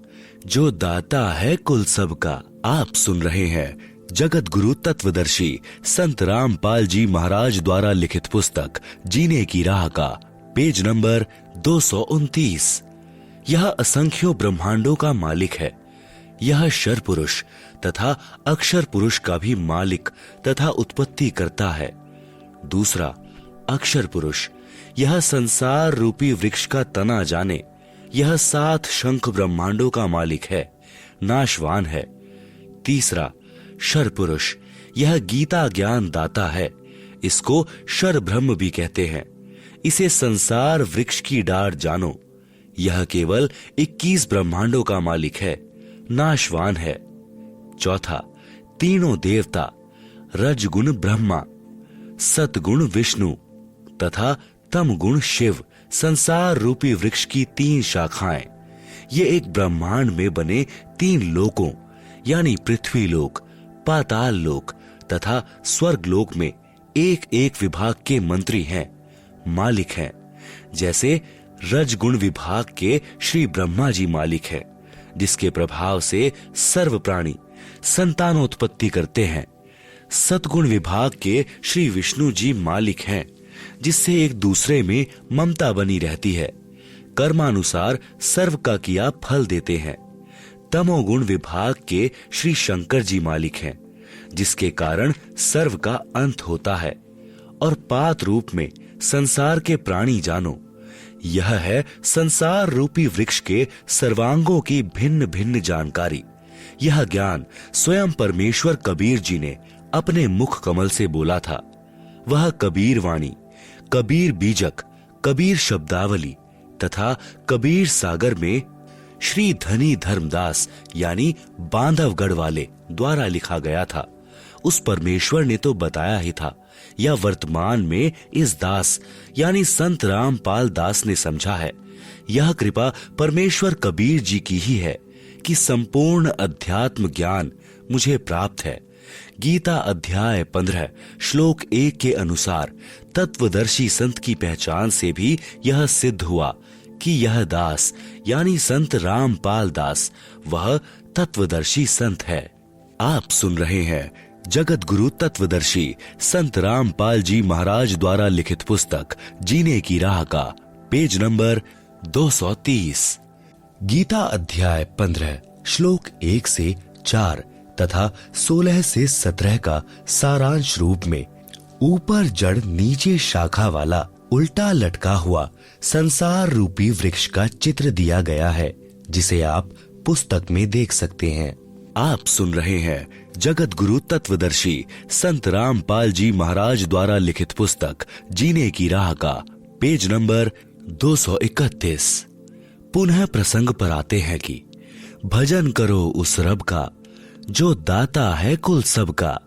जो दाता है कुल सब का। आप सुन रहे हैं जगत गुरु तत्वदर्शी संत रामपाल जी महाराज द्वारा लिखित पुस्तक जीने की राह का पेज नंबर 229। यह असंख्यों ब्रह्मांडों का मालिक है। यह शर पुरुष तथा अक्षर पुरुष का भी मालिक तथा उत्पत्ति करता है। दूसरा, अक्षर पुरुष, यह संसार रूपी वृक्ष का तना जाने, यह 7 शंख ब्रह्मांडों का मालिक है, नाशवान है। तीसरा, शर पुरुष, यह गीता ज्ञान दाता है, इसको शर ब्रह्म भी कहते हैं। इसे संसार वृक्ष की डाढ़ जानो, यह केवल 21 ब्रह्मांडों का मालिक है, नाशवान है। चौथा, तीनों देवता, रजगुण ब्रह्मा, सतगुण विष्णु तथा तमगुण शिव, संसार रूपी वृक्ष की 3 शाखाएं। ये एक ब्रह्मांड में बने 3 लोकों यानी पृथ्वी लोक, पाताल लोक तथा स्वर्ग लोक में एक एक विभाग के मंत्री हैं, मालिक हैं। जैसे रजगुण विभाग के श्री ब्रह्मा जी मालिक हैं, जिसके प्रभाव से सर्व प्राणी संतानोत्पत्ति करते हैं। सतगुण विभाग के श्री विष्णु जी मालिक हैं, जिससे एक दूसरे में ममता बनी रहती है, कर्मानुसार सर्व का किया फल देते हैं। तमोगुण विभाग के श्री शंकर जी मालिक हैं, जिसके कारण सर्व का अंत होता है। और पात रूप में संसार के प्राणी जानो, यह है संसार रूपी वृक्ष के सर्वांगों की भिन्न भिन्न जानकारी। यह ज्ञान स्वयं परमेश्वर कबीर जी ने अपने मुख कमल से बोला था। वह कबीर वाणी, कबीर बीजक, कबीर शब्दावली तथा कबीर सागर में श्री धनी धर्मदास यानी बांधवगढ़ वाले द्वारा लिखा गया था। उस परमेश्वर ने तो बताया ही था, या वर्तमान में इस दास यानी संत रामपाल दास ने समझा है। यह कृपा परमेश्वर कबीर जी की ही है कि संपूर्ण अध्यात्म ज्ञान मुझे प्राप्त है। गीता अध्याय 15 श्लोक 1 के अनुसार तत्वदर्शी संत की पहचान से भी यह सिद्ध हुआ कि यह दास यानी संत रामपाल दास वह तत्वदर्शी संत है। आप सुन रहे हैं जगत गुरु तत्वदर्शी संत रामपाल जी महाराज द्वारा लिखित पुस्तक जीने की राह का पेज नंबर 230। गीता अध्याय 15 श्लोक 1 से 4 तथा 16 से 17 का सारांश रूप में ऊपर जड़ नीचे शाखा वाला उल्टा लटका हुआ संसार रूपी वृक्ष का चित्र दिया गया है, जिसे आप पुस्तक में देख सकते हैं। आप सुन रहे हैं जगत गुरु तत्वदर्शी संत रामपाल जी महाराज द्वारा लिखित पुस्तक जीने की राह का पेज नंबर 231। पुनः प्रसंग पर आते हैं कि भजन करो उस रब का जो दाता है कुल सबका।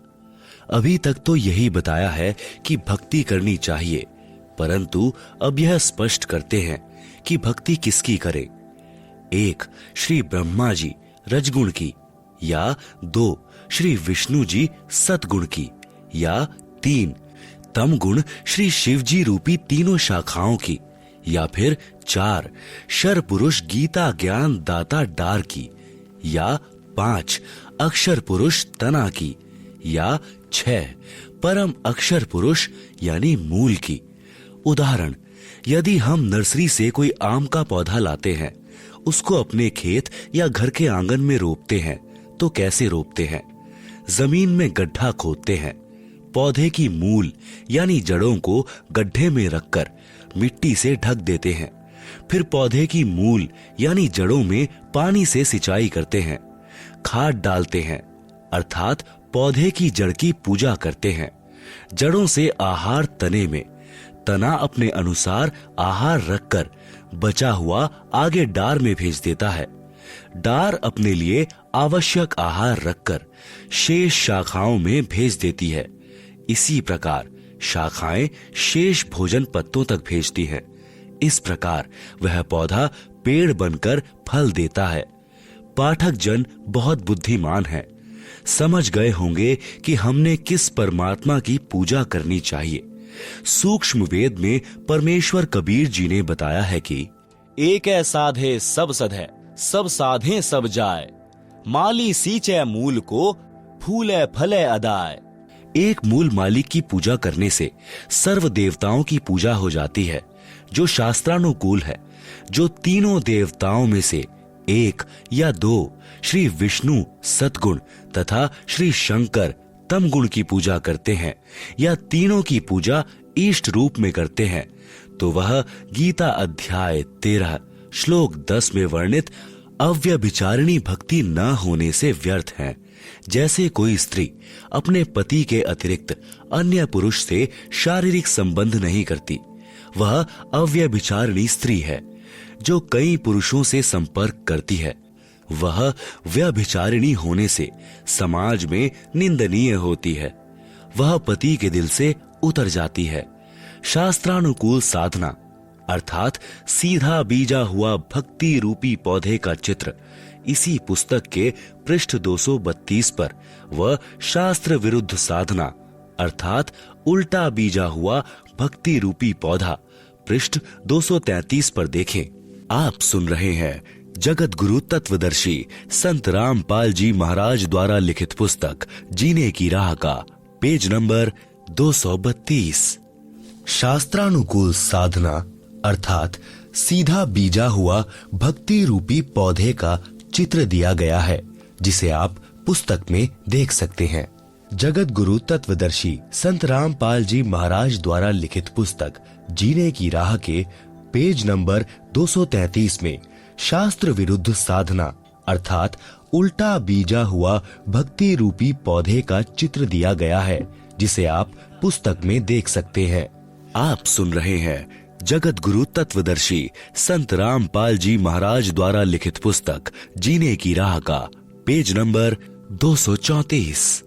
अभी तक तो यही बताया है कि भक्ति करनी चाहिए, परंतु अब यह स्पष्ट करते हैं कि भक्ति किसकी करें। 1 श्री ब्रह्मा जी रजगुण की, या 2 श्री विष्णु जी सतगुण की, या 3 तम गुण श्री शिव जी रूपी तीनों शाखाओं की, या फिर 4 शर पुरुष गीता ज्ञान दाता डार की, या 5 अक्षर पुरुष तना की, या 6 परम अक्षर पुरुष यानी मूल की। उदाहरण, यदि हम नर्सरी से कोई आम का पौधा लाते हैं, उसको अपने खेत या घर के आंगन में रोपते हैं, तो कैसे रोपते हैं? जमीन में गड्ढा खोदते हैं, पौधे की मूल यानी जड़ों को गड्ढे में रखकर मिट्टी से ढक देते हैं। फिर पौधे की मूल यानी जड़ों में पानी से सिंचाई करते हैं, खाद डालते हैं, अर्थात पौधे की जड़ की पूजा करते हैं। जड़ों से आहार तने में, तना अपने अनुसार आहार रखकर बचा हुआ आगे डार में भेज देता है। डार अपने लिए आवश्यक आहार रखकर शेष शाखाओं में भेज देती है। इसी प्रकार शाखाएं शेष भोजन पत्तों तक भेजती हैं। इस प्रकार वह पौधा पेड़ बनकर फल देता है। पाठक जन बहुत बुद्धिमान है, समझ गए होंगे कि हमने किस परमात्मा की पूजा करनी चाहिए। सूक्ष्म वेद में परमेश्वर कबीर जी ने बताया है कि एक है साधे सब सधे, सब साधे सब जाए, माली सींचे मूल को, फूले फले अदाय। एक मूल मालिक की पूजा करने से सर्व देवताओं की पूजा हो जाती है, जो शास्त्रानुकूल है। जो तीनों देवताओं में से 1 या 2 श्री विष्णु सतगुण तथा श्री शंकर तम गुण की पूजा करते हैं, या तीनों की पूजा इष्ट रूप में करते हैं, तो वह गीता अध्याय 13 श्लोक 10 में वर्णित अव्यभिचारिणी भक्ति न होने से व्यर्थ है। जैसे कोई स्त्री अपने पति के अतिरिक्त अन्य पुरुष से शारीरिक संबंध नहीं करती, वह अव्यभिचारिणी स्त्री है। जो कई पुरुषों से संपर्क करती है, वह व्यभिचारिणी होने से समाज में निंदनीय होती है। वह पति के दिल से उतर जाती है। शास्त्रानुकूल साधना अर्थात सीधा बीजा हुआ भक्ति रूपी पौधे का चित्र इसी पुस्तक के पृष्ठ 232 पर व शास्त्र विरुद्ध साधना अर्थात उल्टा बीजा हुआ भक्ति रूपी पौधा पृष्ठ 233 पर देखें। आप सुन रहे हैं जगत गुरु तत्वदर्शी संत रामपाल जी महाराज द्वारा लिखित पुस्तक जीने की राह का पेज नंबर 232। शास्त्रानुकूल साधना अर्थात सीधा बीजा हुआ भक्ति रूपी पौधे का चित्र दिया गया है, जिसे आप पुस्तक में देख सकते हैं। जगत गुरु तत्वदर्शी संत रामपाल जी महाराज द्वारा लिखित पुस्तक जीने की राह के पेज नंबर 233 में शास्त्र विरुद्ध साधना अर्थात उल्टा बीजा हुआ भक्ति रूपी पौधे का चित्र दिया गया है, जिसे आप पुस्तक में देख सकते हैं। आप सुन रहे हैं जगत गुरु तत्वदर्शी संत रामपाल जी महाराज द्वारा लिखित पुस्तक जीने की राह का पेज नंबर 234।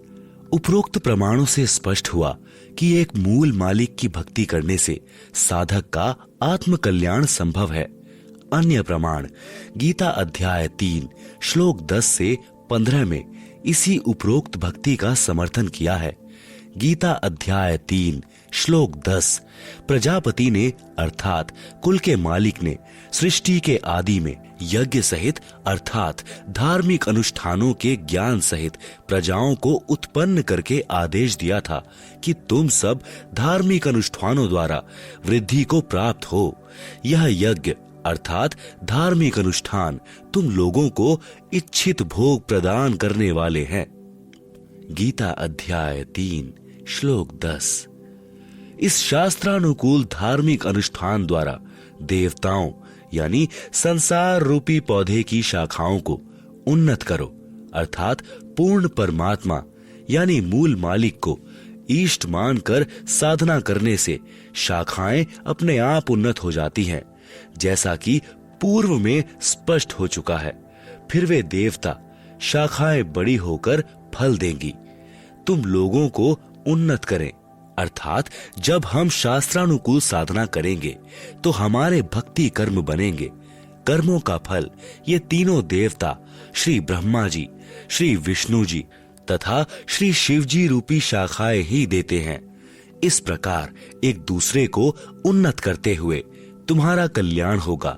उपरोक्त प्रमाणों से स्पष्ट हुआ कि एक मूल मालिक की भक्ति करने से साधक का आत्म कल्याण संभव है। अन्य प्रमाण गीता अध्याय 3 श्लोक 10 से 15 में इसी उपरोक्त भक्ति का समर्थन किया है। गीता अध्याय 3 श्लोक 10। प्रजापति ने अर्थात कुल के मालिक ने सृष्टि के आदि में यज्ञ सहित अर्थात धार्मिक अनुष्ठानों के ज्ञान सहित प्रजाओं को उत्पन्न करके आदेश दिया था कि तुम सब धार्मिक अनुष्ठानों द्वारा वृद्धि को प्राप्त हो। यह यज्ञ अर्थात धार्मिक अनुष्ठान तुम लोगों को इच्छित भोग प्रदान करने वाले हैं। गीता अध्याय 3 श्लोक 10। इस शास्त्रानुकूल धार्मिक अनुष्ठान द्वारा देवताओं यानी संसार रूपी पौधे की शाखाओं को उन्नत करो अर्थात पूर्ण परमात्मा यानी मूल मालिक को इष्ट मानकर साधना करने से शाखाएं अपने आप उन्नत हो जाती हैं, जैसा कि पूर्व में स्पष्ट हो चुका है। फिर वे देवता शाखाएं बड़ी होकर फल देंगी। तुम लोगों को उन्नत करें अर्थात जब हम शास्त्रानुकूल साधना करेंगे तो हमारे भक्ति कर्म बनेंगे। कर्मों का फल ये तीनों देवता श्री ब्रह्मा जी, श्री विष्णु जी तथा श्री शिव जी रूपी शाखाएं ही देते हैं। इस प्रकार एक दूसरे को उन्नत करते हुए तुम्हारा कल्याण होगा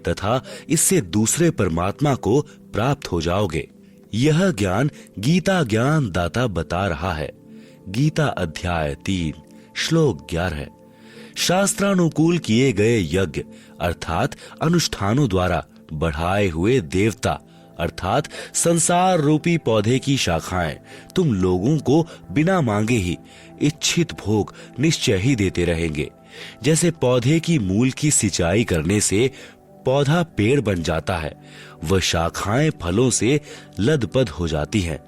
तथा इससे दूसरे परमात्मा को प्राप्त हो जाओगे। यह ज्ञान गीता ज्ञान दाता बता रहा है। गीता अध्याय 3 श्लोक 11। शास्त्रानुकूल किए गए यज्ञ अर्थात अनुष्ठानों द्वारा बढ़ाए हुए देवता अर्थात संसार रूपी पौधे की शाखाएं तुम लोगों को बिना मांगे ही इच्छित भोग निश्चय ही देते रहेंगे। जैसे पौधे की मूल की सिंचाई करने से पौधा पेड़ बन जाता है, वह शाखाएं फलों से लदपद हो जाती हैं।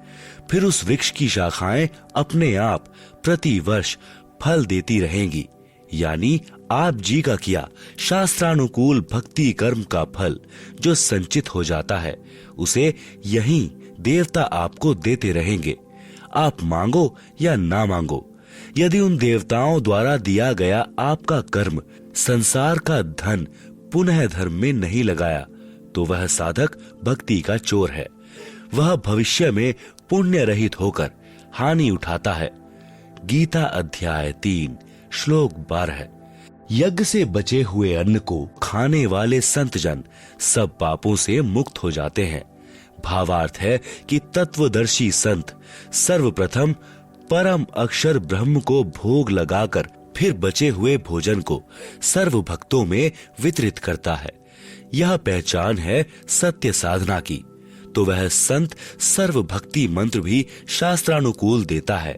फिर उस वृक्ष की शाखाएं अपने आप प्रति वर्ष फल देती रहेंगी। यानी आप जी का किया शास्त्रानुकूल भक्ति कर्म का फल जो संचित हो जाता है, उसे यहीं देवता आपको देते रहेंगे। आप मांगो या ना मांगो, यदि उन देवताओं द्वारा दिया गया आपका कर्म संसार का धन पुनः धर्म में नहीं लगाया तो वह साधक भक्ति का चोर है। वह भविष्य में पुण्य रहित होकर हानि उठाता है। गीता अध्याय 3 श्लोक 12। यज्ञ से बचे हुए अन्न को खाने वाले संत जन सब पापों से मुक्त हो जाते हैं। भावार्थ है कि तत्वदर्शी संत सर्वप्रथम परम अक्षर ब्रह्म को भोग लगाकर फिर बचे हुए भोजन को सर्व भक्तों में वितरित करता है। यह पहचान है सत्य साधना की। तो वह संत सर्व भक्ति मंत्र भी शास्त्रानुकूल देता है,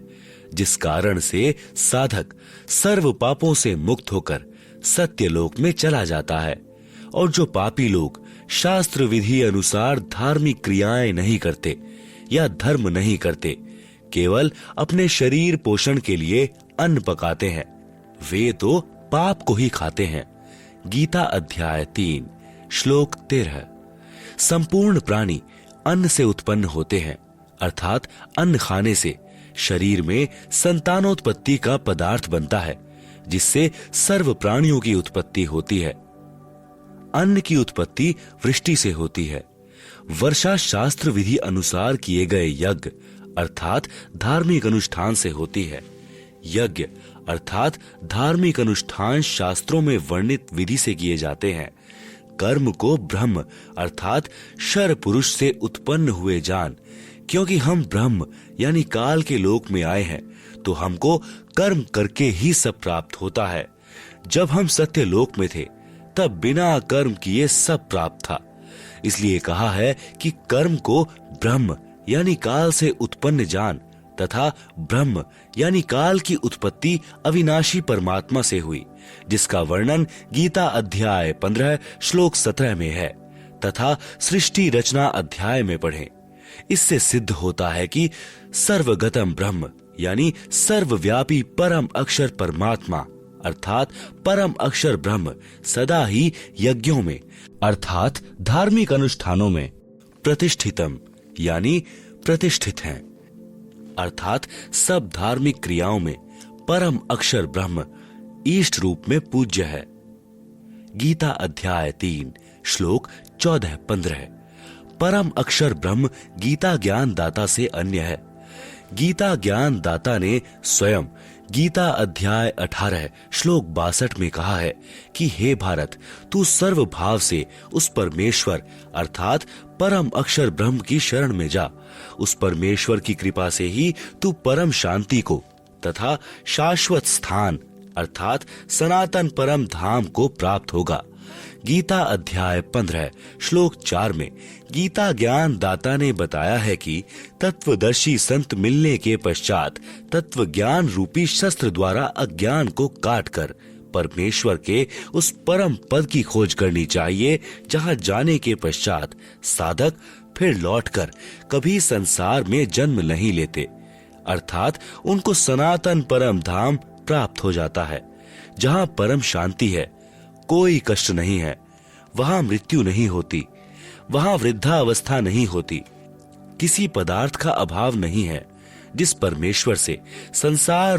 जिस कारण से साधक सर्व पापों से मुक्त होकर सत्य लोक में चला जाता है। और जो पापी लोग शास्त्र विधि अनुसार धार्मिक क्रियाएं नहीं करते या धर्म नहीं करते, केवल अपने शरीर पोषण के लिए अन्न पकाते हैं, वे तो पाप को ही खाते हैं। गीता अध्याय 3 श्लोक 13। संपूर्ण प्राणी अन्न से उत्पन्न होते हैं अर्थात अन्न खाने से शरीर में संतानोत्पत्ति का पदार्थ बनता है, जिससे सर्व प्राणियों की उत्पत्ति होती है। अन्न की उत्पत्ति वृष्टि से होती है। वर्षा शास्त्र विधि अनुसार किए गए यज्ञ अर्थात धार्मिक अनुष्ठान से होती है। यज्ञ अर्थात धार्मिक अनुष्ठान शास्त्रों में वर्णित विधि से किए जाते हैं। कर्म को ब्रह्म अर्थात शर पुरुष से उत्पन्न हुए जान, क्योंकि हम ब्रह्म यानी काल के लोक में आए हैं तो हमको कर्म करके ही सब प्राप्त होता है। जब हम सत्य लोक में थे तब बिना कर्म किए सब प्राप्त था। इसलिए कहा है कि कर्म को ब्रह्म यानी काल से उत्पन्न जान तथा ब्रह्म यानी काल की उत्पत्ति अविनाशी परमात्मा से हुई, जिसका वर्णन गीता अध्याय 15 श्लोक 17 में है तथा सृष्टि रचना अध्याय में पढ़ें। इससे सिद्ध होता है कि सर्वगतम ब्रह्म यानी सर्वव्यापी परम अक्षर परमात्मा अर्थात परम अक्षर ब्रह्म सदा ही यज्ञों में अर्थात धार्मिक अनुष्ठानों में प्रतिष्ठितम यानी प्रतिष्ठित हैं। अर्थात सब धार्मिक क्रियाओं में परम अक्षर ब्रह्म ईष्ट रूप में पूज्य है। गीता अध्याय 3 श्लोक 14-15। परम अक्षर ब्रह्म गीता ज्ञान दाता से अन्य है। गीता ज्ञान दाता ने स्वयं गीता अध्याय 18 श्लोक 62 में कहा है कि हे भारत, तू सर्व भाव से उस परमेश्वर अर्थात परम अक्षर ब्रह्म की शरण में जा। उस परमेश्वर की कृपा से ही तू परम शांति को तथा शाश्वत स्थान अर्थात सनातन परम धाम को प्राप्त होगा। गीता अध्याय 15 श्लोक 4 में गीता ज्ञान दाता ने बताया है कि तत्वदर्शी संत मिलने के पश्चात तत्व ज्ञान रूपी शस्त्र द्वारा अज्ञान को काटकर परमेश्वर के उस परम पद की खोज करनी चाहिए, जहां जाने के पश्चात साधक फिर लौटकर कभी संसार में जन्म नहीं लेते, अर्थात उनको सनातन परम धाम प्राप्त हो जाता है। जहां परम शांति है, कोई कष्ट नहीं है, वहां मृत्यु नहीं होती, वहां वृद्धावस्था नहीं होती, किसी पदार्थ का अभाव नहीं है। जिस परमेश्वर से संसार